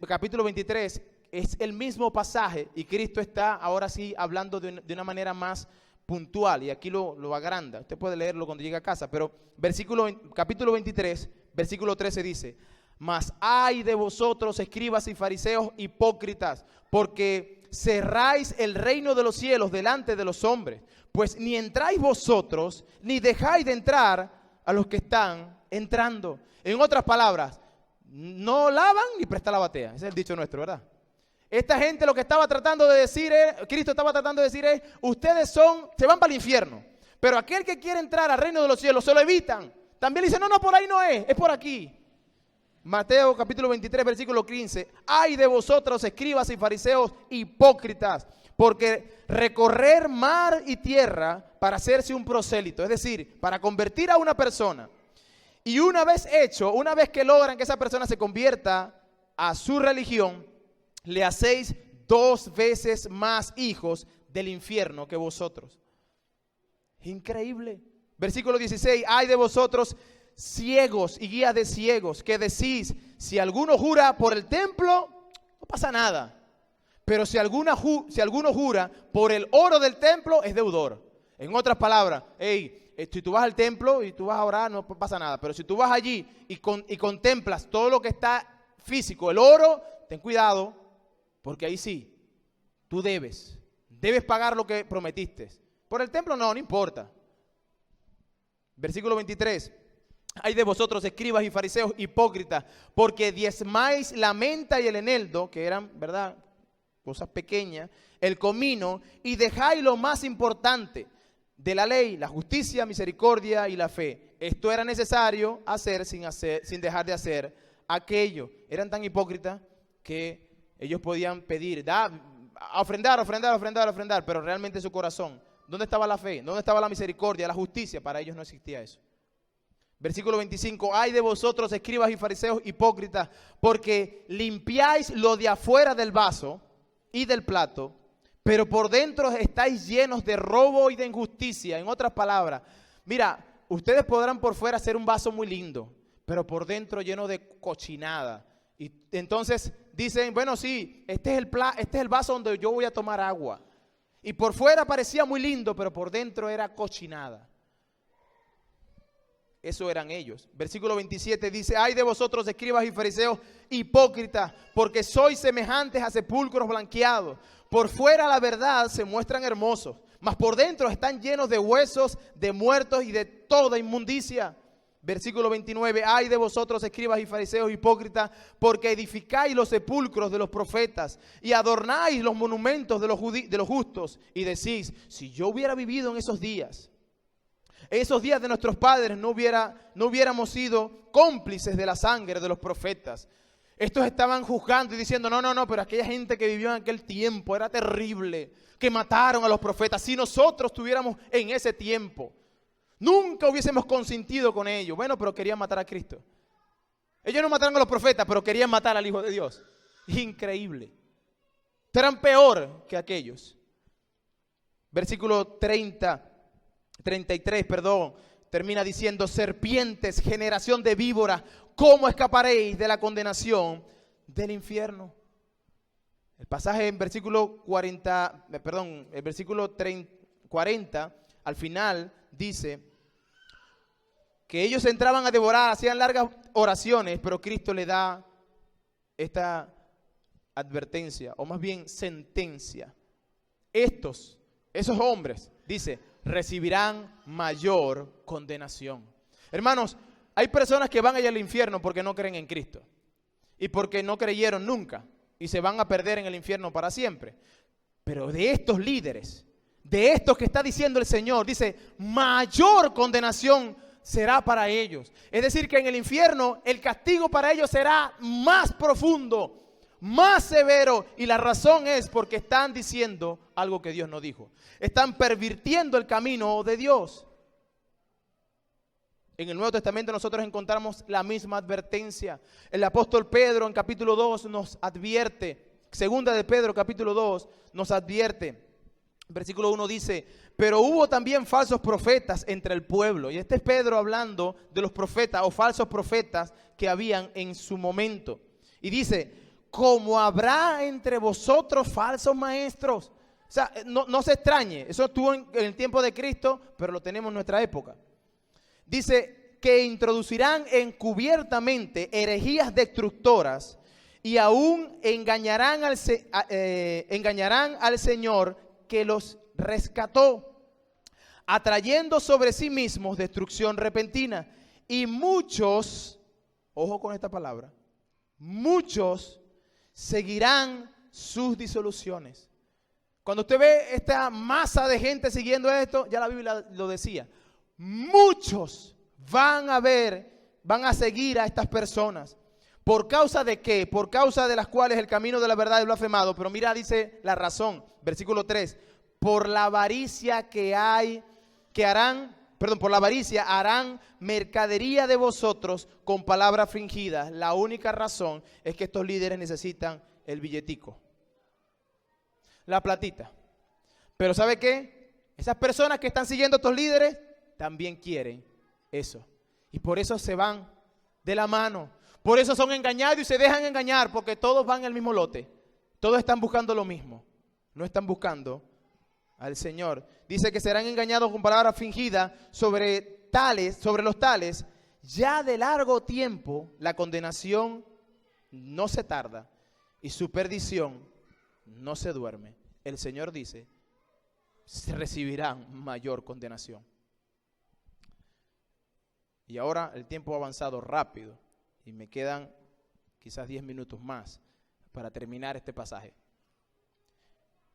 capítulo 23 es el mismo pasaje y Cristo está ahora sí hablando de una manera más puntual y aquí lo agranda. Usted puede leerlo cuando llegue a casa, pero capítulo 23, versículo 13 dice: mas ay de vosotros, escribas y fariseos hipócritas, porque cerráis el reino de los cielos delante de los hombres, pues ni entráis vosotros, ni dejáis de entrar a los que están entrando. En otras palabras, no lavan ni prestan la batea. Ese es el dicho nuestro, ¿verdad? Esta gente lo que estaba tratando de decir Cristo estaba tratando de decir es, ustedes se van para el infierno, pero aquel que quiere entrar al reino de los cielos se lo evitan. También dice, no, por ahí no es por aquí. Mateo capítulo 23, versículo 15, ay de vosotros, escribas y fariseos hipócritas, porque recorrer mar y tierra para hacerse un prosélito, es decir, para convertir a una persona, y una vez que logran que esa persona se convierta a su religión, le hacéis 2 veces más hijos del infierno que vosotros. Increíble. Versículo 16, ay de vosotros, ciegos y guías de ciegos, que decís, si alguno jura por el templo, no pasa nada. Pero si alguno jura por el oro del templo, es deudor. En otras palabras, si tú vas al templo y tú vas a orar, no pasa nada. Pero si tú vas allí y contemplas todo lo que está físico, el oro, ten cuidado, porque ahí sí, tú debes pagar lo que prometiste. Por el templo no importa. Versículo 23. Ay de vosotros, escribas y fariseos hipócritas, porque diezmáis la menta y el eneldo, que eran, ¿verdad?, cosas pequeñas, el comino, y dejáis lo más importante de la ley, la justicia, misericordia y la fe. Esto era necesario hacer sin dejar de hacer aquello. Eran tan hipócritas que ellos podían pedir, ofrendar, pero realmente su corazón, ¿dónde estaba la fe? ¿Dónde estaba la misericordia, la justicia? Para ellos no existía eso. Versículo 25, ay de vosotros, escribas y fariseos hipócritas, porque limpiáis lo de afuera del vaso y del plato, pero por dentro estáis llenos de robo y de injusticia. En otras palabras, mira, ustedes podrán por fuera ser un vaso muy lindo, pero por dentro lleno de cochinada. Y entonces dicen, bueno, sí, este es el vaso donde yo voy a tomar agua. Y por fuera parecía muy lindo, pero por dentro era cochinada. Eso eran ellos. Versículo 27 dice, ay de vosotros, escribas y fariseos, hipócritas, porque sois semejantes a sepulcros blanqueados. Por fuera la verdad se muestran hermosos, mas por dentro están llenos de huesos, de muertos y de toda inmundicia. Versículo 29, ay de vosotros, escribas y fariseos, hipócritas, porque edificáis los sepulcros de los profetas y adornáis los monumentos de los justos, y decís, si yo hubiera vivido en esos días de nuestros padres, no hubiéramos sido cómplices de la sangre de los profetas. Estos estaban juzgando y diciendo, no, pero aquella gente que vivió en aquel tiempo era terrible, que mataron a los profetas. Si nosotros estuviéramos en ese tiempo, nunca hubiésemos consentido con ellos. Bueno, pero querían matar a Cristo. Ellos no mataron a los profetas, pero querían matar al Hijo de Dios. Increíble. Eran peor que aquellos. Versículo 33, termina diciendo, serpientes, generación de víboras, ¿cómo escaparéis de la condenación del infierno? El pasaje en versículo 40, el versículo 40, al final dice que ellos entraban a devorar, hacían largas oraciones, pero Cristo le da esta advertencia, o más bien sentencia. Esos hombres, dice, recibirán mayor condenación. Hermanos, hay personas que van allá al infierno porque no creen en Cristo y porque no creyeron nunca y se van a perder en el infierno para siempre. Pero de estos líderes, de estos que está diciendo el Señor, dice, mayor condenación será para ellos. Es decir, que en el infierno el castigo para ellos será más profundo, más severo, y la razón es porque están diciendo algo que Dios no dijo. Están pervirtiendo el camino de Dios. En el Nuevo Testamento nosotros encontramos la misma advertencia. El apóstol Pedro en capítulo 2 nos advierte, segunda de Pedro capítulo 2 nos advierte. Versículo 1 dice, pero hubo también falsos profetas entre el pueblo. Y este es Pedro hablando de los profetas o falsos profetas que habían en su momento. Y dice, como habrá entre vosotros falsos maestros. O sea, no se extrañe, eso estuvo en el tiempo de Cristo, pero lo tenemos en nuestra época. Dice que introducirán encubiertamente herejías destructoras y aún engañarán al Señor que los rescató, atrayendo sobre sí mismos destrucción repentina. Y muchos, ojo con esta palabra, muchos seguirán sus disoluciones. Cuando usted ve esta masa de gente siguiendo esto, ya la Biblia lo decía, muchos van a seguir a estas personas. ¿Por causa de qué? Por causa de las cuales el camino de la verdad es blasfemado. Pero mira, dice la razón, versículo 3, por la avaricia por la avaricia harán mercadería de vosotros con palabras fingidas. La única razón es que estos líderes necesitan el billetico, la platita. Pero ¿sabe qué? Esas personas que están siguiendo a estos líderes también quieren eso. Y por eso se van de la mano. Por eso son engañados y se dejan engañar, porque todos van al mismo lote. Todos están buscando lo mismo. No están buscando al Señor. Dice que serán engañados con palabras fingidas sobre los tales. Ya de largo tiempo la condenación no se tarda y su perdición no se duerme. El Señor dice, recibirán mayor condenación. Y ahora el tiempo ha avanzado rápido y me quedan quizás 10 minutos más para terminar este pasaje.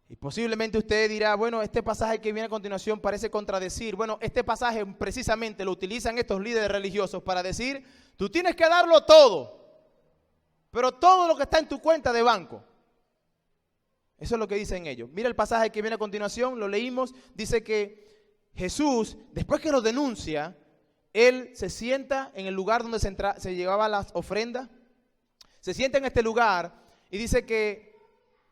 Y posiblemente usted dirá, bueno, este pasaje que viene a continuación parece contradecir. Bueno, este pasaje precisamente lo utilizan estos líderes religiosos para decir, tú tienes que darlo todo, pero todo lo que está en tu cuenta de banco. Eso es lo que dicen ellos. Mira el pasaje que viene a continuación, lo leímos, dice que Jesús, después que lo denuncia, Él se sienta en el lugar donde se llevaban las ofrendas, se sienta en este lugar y dice que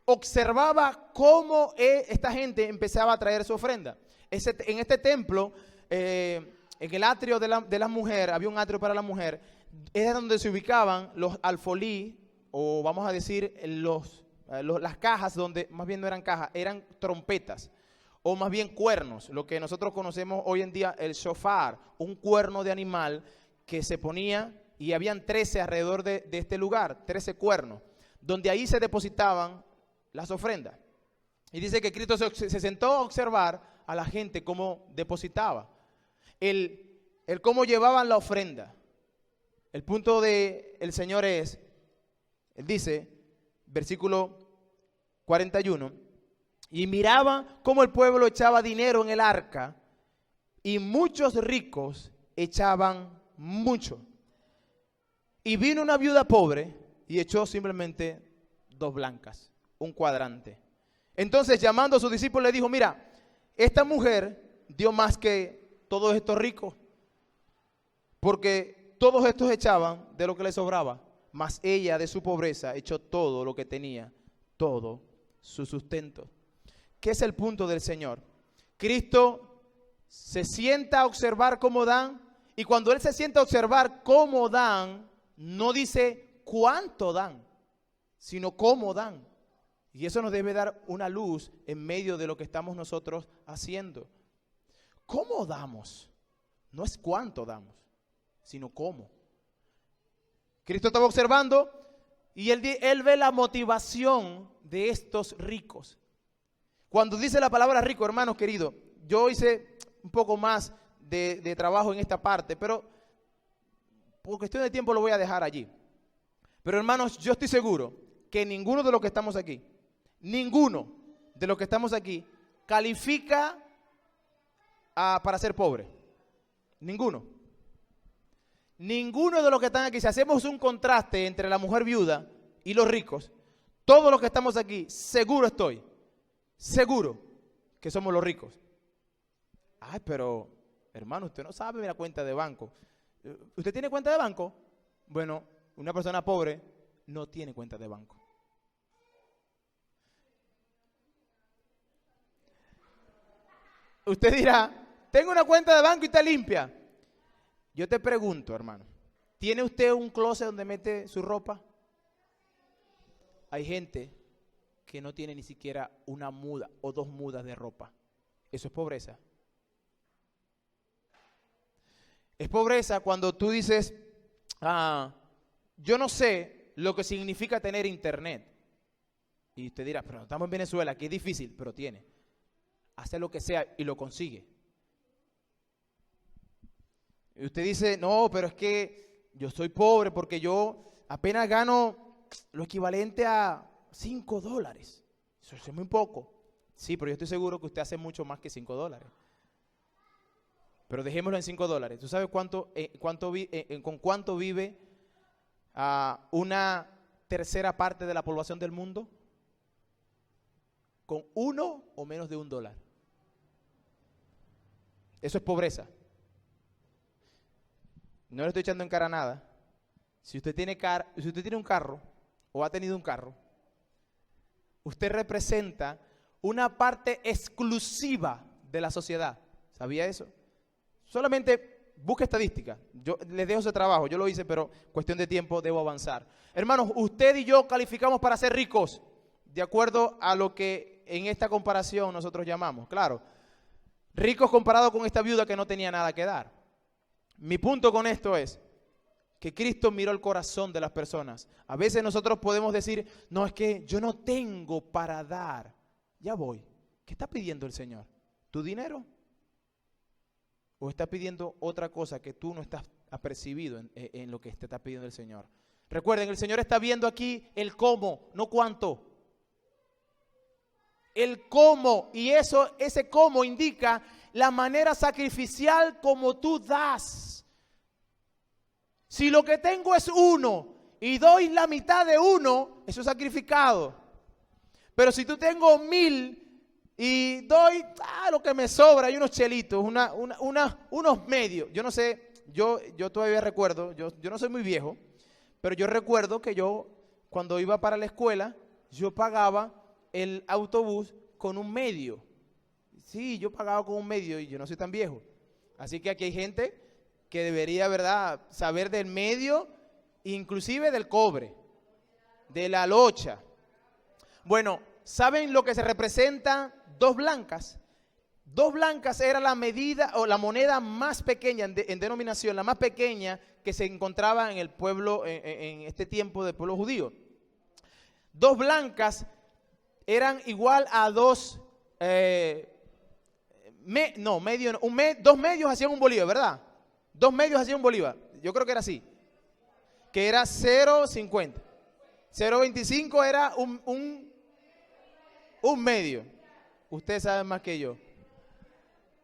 observaba cómo esta gente empezaba a traer su ofrenda. En este templo, en el atrio de la mujer, había un atrio para la mujer, era donde se ubicaban los alfolí, o vamos a decir las cajas, donde más bien no eran cajas, eran trompetas, o más bien cuernos, lo que nosotros conocemos hoy en día el shofar, un cuerno de animal que se ponía, y habían 13 alrededor de este lugar, 13 cuernos, donde ahí se depositaban las ofrendas. Y dice que Cristo se sentó a observar a la gente cómo depositaba, el cómo llevaban la ofrenda. El punto del Señor es, él dice, versículo 41, y miraba cómo el pueblo echaba dinero en el arca, y muchos ricos echaban mucho. Y vino una viuda pobre y echó simplemente 2 blancas, un cuadrante. Entonces, llamando a sus discípulos, le dijo, mira, esta mujer dio más que todos estos ricos, porque todos estos echaban de lo que les sobraba, mas ella de su pobreza echó todo lo que tenía, todo su sustento. ¿Qué es el punto del Señor? Cristo se sienta a observar cómo dan, y cuando Él se sienta a observar cómo dan, no dice cuánto dan, sino cómo dan. Y eso nos debe dar una luz en medio de lo que estamos nosotros haciendo. ¿Cómo damos? No es cuánto damos, sino cómo. Cristo estaba observando y él ve la motivación de estos ricos. Cuando dice la palabra rico, hermanos queridos, yo hice un poco más de trabajo en esta parte, pero por cuestión de tiempo lo voy a dejar allí. Pero hermanos, yo estoy seguro que ninguno de los que estamos aquí, califica para ser pobre. Ninguno. Ninguno de los que están aquí, si hacemos un contraste entre la mujer viuda y los ricos, todos los que estamos aquí, seguro que somos los ricos. Ay, pero hermano, usted no sabe la cuenta de banco. ¿Usted tiene cuenta de banco? Bueno, una persona pobre no tiene cuenta de banco. Usted dirá, tengo una cuenta de banco y está limpia. Yo te pregunto, hermano, ¿tiene usted un closet donde mete su ropa? Hay gente que no tiene ni siquiera una muda o 2 mudas de ropa. Eso es pobreza. Es pobreza cuando tú dices, yo no sé lo que significa tener internet. Y usted dirá, pero estamos en Venezuela, que es difícil, pero tiene. Hace lo que sea y lo consigue. Y usted dice, no, pero es que yo soy pobre porque yo apenas gano lo equivalente a $5. Eso es muy poco. Sí, pero yo estoy seguro que usted hace mucho más que $5. Pero dejémoslo en $5. ¿Tú sabes con cuánto vive una tercera parte de la población del mundo? Con 1 o menos de $1. Eso es pobreza. No le estoy echando en cara nada. Si usted tiene un carro o ha tenido un carro, usted representa una parte exclusiva de la sociedad. ¿Sabía eso? Solamente busque estadística. Yo les dejo ese trabajo, yo lo hice, pero cuestión de tiempo debo avanzar. Hermanos, usted y yo calificamos para ser ricos, de acuerdo a lo que en esta comparación nosotros llamamos. Claro, ricos comparado con esta viuda que no tenía nada que dar. Mi punto con esto es que Cristo miró el corazón de las personas. A veces nosotros podemos decir, no, es que yo no tengo para dar. Ya voy. ¿Qué está pidiendo el Señor? ¿Tu dinero? ¿O está pidiendo otra cosa que tú no estás apercibido en lo que te está pidiendo el Señor? Recuerden, el Señor está viendo aquí el cómo, no cuánto. El cómo, y ese cómo indica la manera sacrificial como tú das. Si lo que tengo es 1 y doy la mitad de 1, eso es sacrificado. Pero si tú tengo 1000 y doy lo que me sobra, hay unos chelitos, unos medios. Yo no sé, yo todavía recuerdo, yo no soy muy viejo, pero yo recuerdo que yo cuando iba para la escuela, yo pagaba el autobús con un medio. Sí, yo pagaba con un medio y yo no soy tan viejo. Así que aquí hay gente que debería, ¿verdad?, saber del medio, inclusive del cobre, de la locha. Bueno, ¿saben lo que se representa? 2 blancas. 2 blancas era la medida o la moneda más pequeña en denominación, la más pequeña que se encontraba en el pueblo, en este tiempo del pueblo judío. 2 blancas eran igual a 2, 2 medios hacían un bolívar, ¿verdad? 2 medios hacían un bolívar. Yo creo que era así. Que era 0.50. 0.25 era un medio. Ustedes saben más que yo.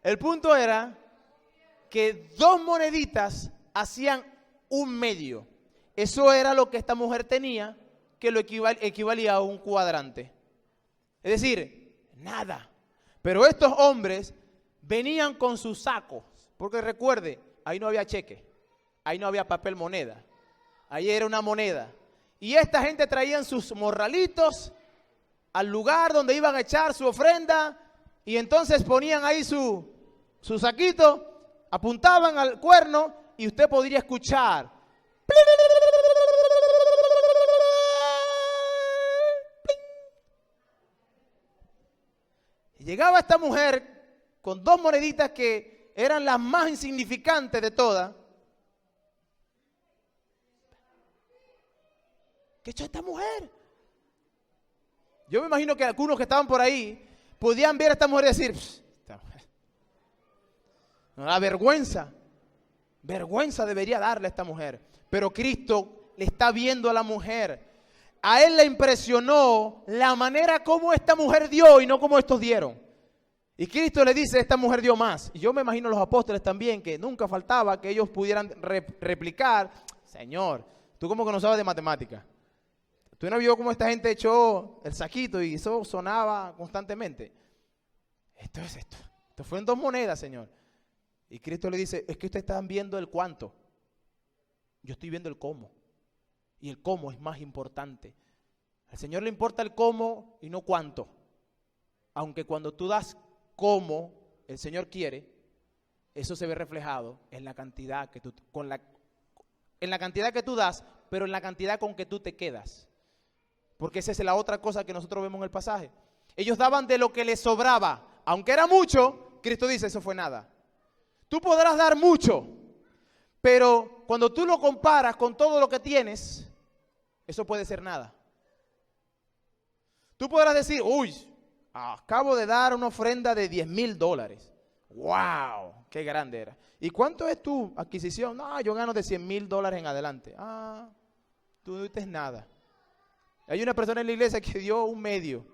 El punto era que 2 moneditas hacían un medio. Eso era lo que esta mujer tenía, que lo equivalía a un cuadrante. Es decir, nada. Pero estos hombres venían con sus sacos, porque recuerde, ahí no había cheque, ahí no había papel moneda, ahí era una moneda. Y esta gente traían sus morralitos al lugar donde iban a echar su ofrenda, y entonces ponían ahí su saquito, apuntaban al cuerno y usted podría escuchar. Y llegaba esta mujer con 2 moneditas que eran las más insignificantes de todas. ¿Qué echó esta mujer? Yo me imagino que algunos que estaban por ahí podían ver a esta mujer y decir, esta mujer, no da vergüenza debería darle a esta mujer. Pero Cristo le está viendo a la mujer. A él le impresionó la manera como esta mujer dio y no como estos dieron. Y Cristo le dice, esta mujer dio más. Y yo me imagino los apóstoles también, que nunca faltaba que ellos pudieran replicar. Señor, tú como que no sabes de matemática. ¿Tú no vio cómo esta gente echó el saquito y eso sonaba constantemente? Esto es esto. Esto fueron 2 monedas, Señor. Y Cristo le dice, es que ustedes están viendo el cuánto. Yo estoy viendo el cómo. Y el cómo es más importante. Al Señor le importa el cómo y no cuánto. Aunque cuando tú das como el Señor quiere, eso se ve reflejado en la cantidad que tú, en la cantidad que tú das, pero en la cantidad con que tú te quedas. Porque esa es la otra cosa que nosotros vemos en el pasaje. Ellos daban de lo que les sobraba. Aunque era mucho, Cristo dice, eso fue nada. Tú podrás dar mucho, pero cuando tú lo comparas con todo lo que tienes, eso puede ser nada. Tú podrás decir, uy, acabo de dar una ofrenda de $10,000. ¡Wow! ¡Qué grande era! ¿Y cuánto es tu adquisición? No, yo gano de $100,000 en adelante. Ah, tú no diste nada. Hay una persona en la iglesia que dio un medio.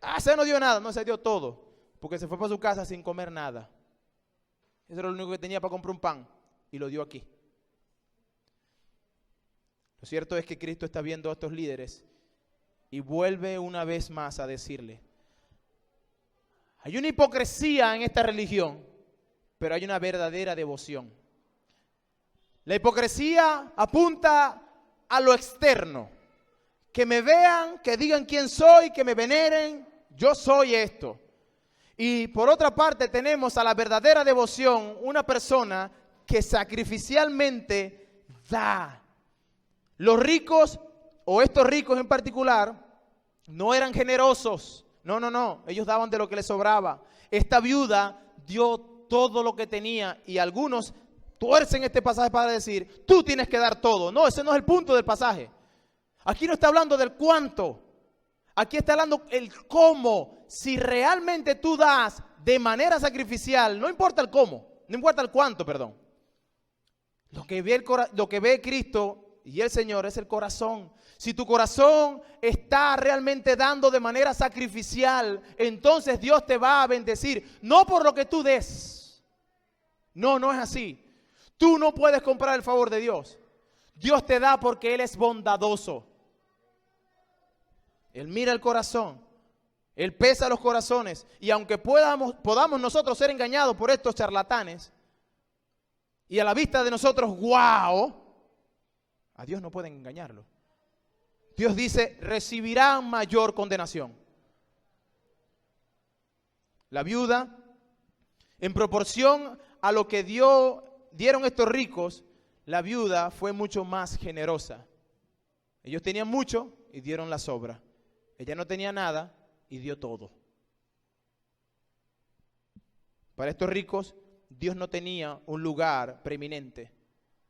Ah, se no dio nada, no se dio todo, porque se fue para su casa sin comer nada. Eso era lo único que tenía para comprar un pan y lo dio aquí. Lo cierto es que Cristo está viendo a estos líderes y vuelve una vez más a decirle, hay una hipocresía en esta religión, pero hay una verdadera devoción. La hipocresía apunta a lo externo. Que me vean, que digan quién soy, que me veneren, yo soy esto. Y por otra parte tenemos a la verdadera devoción, una persona que sacrificialmente da. Los ricos, o estos ricos en particular, no eran generosos. No, ellos daban de lo que les sobraba. Esta viuda dio todo lo que tenía y algunos tuercen este pasaje para decir, tú tienes que dar todo. No, ese no es el punto del pasaje. Aquí no está hablando del cuánto, aquí está hablando el cómo. Si realmente tú das de manera sacrificial, no importa el cómo, no importa el cuánto, perdón. Lo que ve Cristo y el Señor es el corazón. Si tu corazón está realmente dando de manera sacrificial, entonces Dios te va a bendecir, no por lo que tú des. No es así. Tú no puedes comprar el favor de Dios. Dios te da porque Él es bondadoso. Él mira el corazón, Él pesa los corazones y aunque podamos nosotros ser engañados por estos charlatanes y a la vista de nosotros, ¡wow!, a Dios no pueden engañarlo. Dios dice, recibirán mayor condenación. La viuda, en proporción a lo que dieron estos ricos, la viuda fue mucho más generosa. Ellos tenían mucho y dieron la sobra. Ella no tenía nada y dio todo. Para estos ricos, Dios no tenía un lugar preeminente.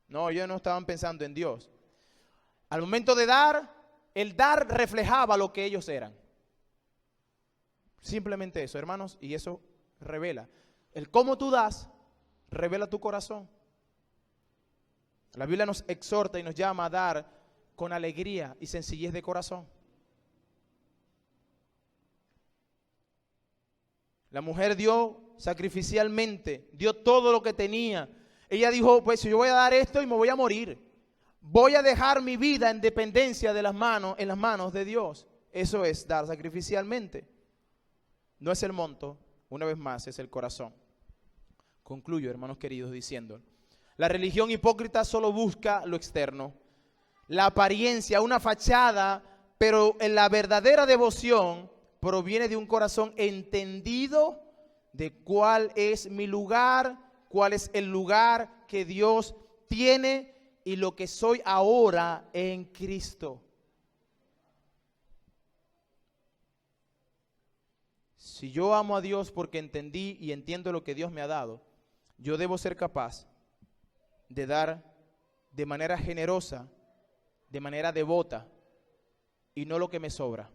No, ellos no estaban pensando en Dios. Al momento de dar, el dar reflejaba lo que ellos eran. Simplemente eso, hermanos, y eso revela. El cómo tú das, revela tu corazón. La Biblia nos exhorta y nos llama a dar con alegría y sencillez de corazón. La mujer dio sacrificialmente, dio todo lo que tenía. Ella dijo, pues yo voy a dar esto y me voy a morir. Voy a dejar mi vida en dependencia de en las manos de Dios. Eso es dar sacrificialmente. No es el monto, una vez más, es el corazón. Concluyo, hermanos queridos, diciendo, la religión hipócrita solo busca lo externo, la apariencia, una fachada, pero en la verdadera devoción proviene de un corazón entendido de cuál es mi lugar, cuál es el lugar que Dios tiene y lo que soy ahora en Cristo. Si yo amo a Dios porque entendí y entiendo lo que Dios me ha dado, yo debo ser capaz de dar de manera generosa, de manera devota y no lo que me sobra.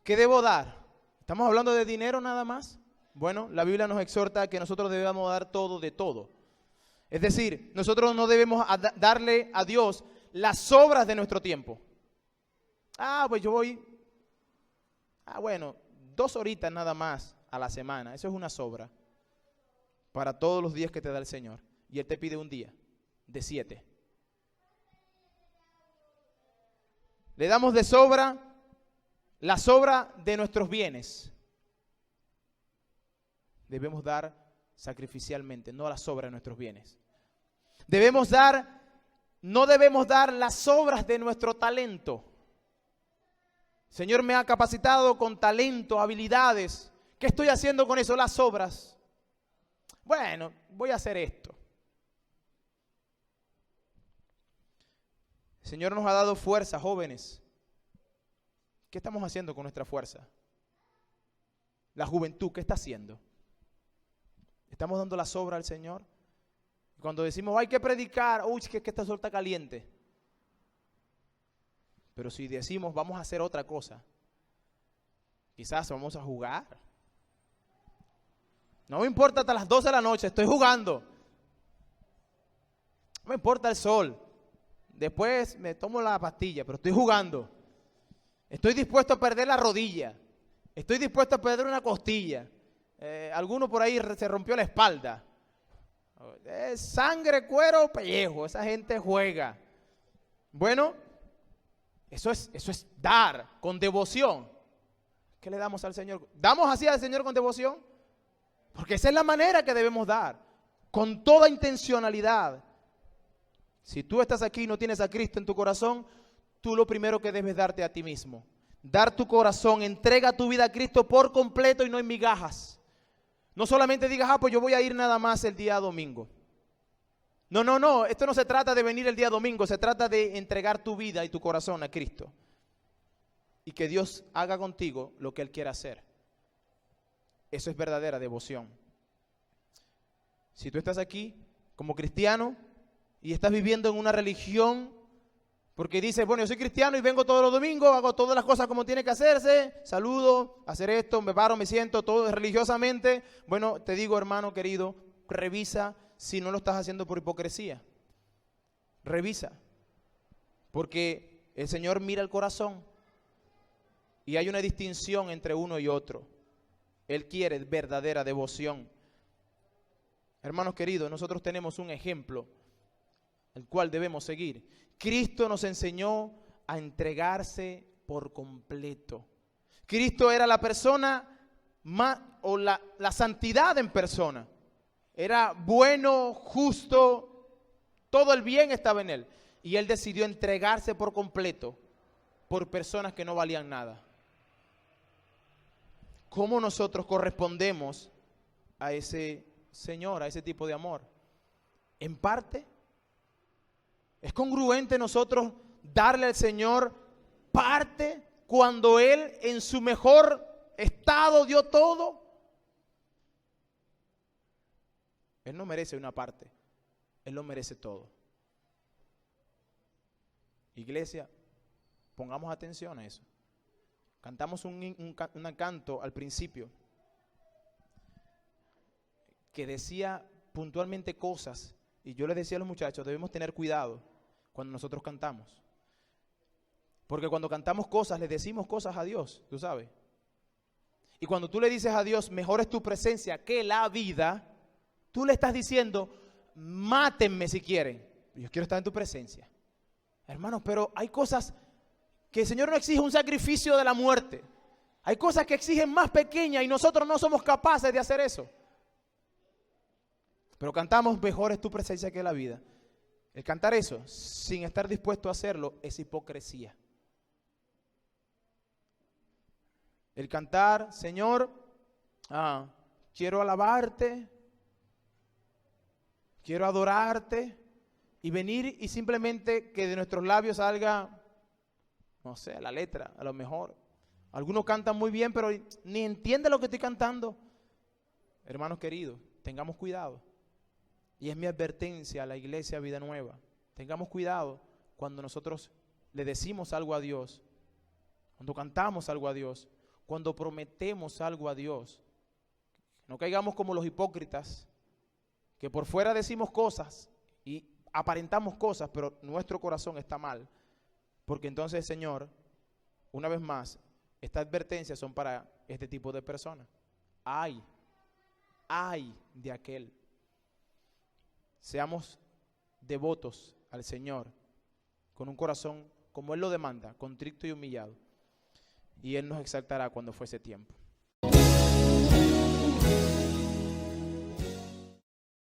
¿Qué debo dar? ¿Estamos hablando de dinero nada más? Bueno, la Biblia nos exhorta a que nosotros debemos dar todo de todo. Es decir, nosotros no debemos darle a Dios las sobras de nuestro tiempo. Pues yo voy, bueno, 2 horitas nada más a la semana. Eso es una sobra para todos los días que te da el Señor. Y Él te pide un día de 7. Le damos de sobra la sobra de nuestros bienes. Debemos dar sacrificialmente, no la sobra de nuestros bienes. No debemos dar las sobras de nuestro talento. Señor me ha capacitado con talento, habilidades. ¿Qué estoy haciendo con eso? Las sobras. Bueno, voy a hacer esto. El Señor nos ha dado fuerza, jóvenes. ¿Qué estamos haciendo con nuestra fuerza? La juventud, ¿qué está haciendo? ¿Estamos dando la sobra al Señor? Cuando decimos, hay que predicar, que esta sol está caliente. Pero si decimos, vamos a hacer otra cosa, quizás vamos a jugar. No me importa hasta las 12 de la noche, estoy jugando. No me importa el sol. Después me tomo la pastilla, pero estoy jugando. Estoy dispuesto a perder la rodilla. Estoy dispuesto a perder una costilla. Alguno por ahí se rompió la espalda. Sangre, cuero, pellejo. Esa gente juega. Bueno, eso es dar con devoción. ¿Qué le damos al Señor? ¿Damos así al Señor con devoción? Porque esa es la manera que debemos dar. Con toda intencionalidad. Si tú estás aquí y no tienes a Cristo en tu corazón, tú lo primero que debes darte a ti mismo. Dar tu corazón, entrega tu vida a Cristo por completo y no en migajas. No solamente digas, pues yo voy a ir nada más el día domingo. No, esto no se trata de venir el día domingo, se trata de entregar tu vida y tu corazón a Cristo. Y que Dios haga contigo lo que Él quiera hacer. Eso es verdadera devoción. Si tú estás aquí como cristiano y estás viviendo en una religión, porque dices, bueno, yo soy cristiano y vengo todos los domingos, hago todas las cosas como tiene que hacerse, saludo, hacer esto, me paro, me siento, todo religiosamente. Bueno, te digo, hermano querido, revisa si no lo estás haciendo por hipocresía. Revisa, porque el Señor mira el corazón y hay una distinción entre uno y otro. Él quiere verdadera devoción. Hermanos queridos, nosotros tenemos un ejemplo el cual debemos seguir. Cristo nos enseñó a entregarse por completo. Cristo era la persona la santidad en persona. Era bueno, justo, todo el bien estaba en Él. Y Él decidió entregarse por completo por personas que no valían nada. ¿cómo nosotros correspondemos a ese Señor, a ese tipo de amor? En parte, ¿es congruente nosotros darle al Señor parte cuando Él en su mejor estado dio todo? Él no merece una parte, Él lo merece todo. Iglesia, pongamos atención a eso. Cantamos un canto al principio que decía puntualmente cosas, y yo les decía a los muchachos, debemos tener cuidado cuando nosotros cantamos. Porque cuando cantamos cosas, le decimos cosas a Dios, tú sabes. Y cuando tú le dices a Dios, mejor es tu presencia que la vida, tú le estás diciendo, mátenme si quieren, yo quiero estar en tu presencia. Hermanos, pero hay cosas que el Señor no exige un sacrificio de la muerte. Hay cosas que exigen más pequeñas y nosotros no somos capaces de hacer eso. Pero cantamos, mejor es tu presencia que la vida. El cantar eso, sin estar dispuesto a hacerlo, es hipocresía. El cantar, Señor, quiero alabarte, quiero adorarte, y venir y simplemente que de nuestros labios salga, no sé, la letra, a lo mejor. Algunos cantan muy bien, pero ni entienden lo que estoy cantando. Hermanos queridos, tengamos cuidado. Y es mi advertencia a la iglesia Vida Nueva. Tengamos cuidado cuando nosotros le decimos algo a Dios, cuando cantamos algo a Dios, cuando prometemos algo a Dios. No caigamos como los hipócritas, que por fuera decimos cosas y aparentamos cosas, pero nuestro corazón está mal. Porque entonces, Señor, una vez más, estas advertencias son para este tipo de personas. Ay de aquel. Seamos devotos al Señor con un corazón como Él lo demanda, contrito y humillado. Y Él nos exaltará cuando fuese tiempo.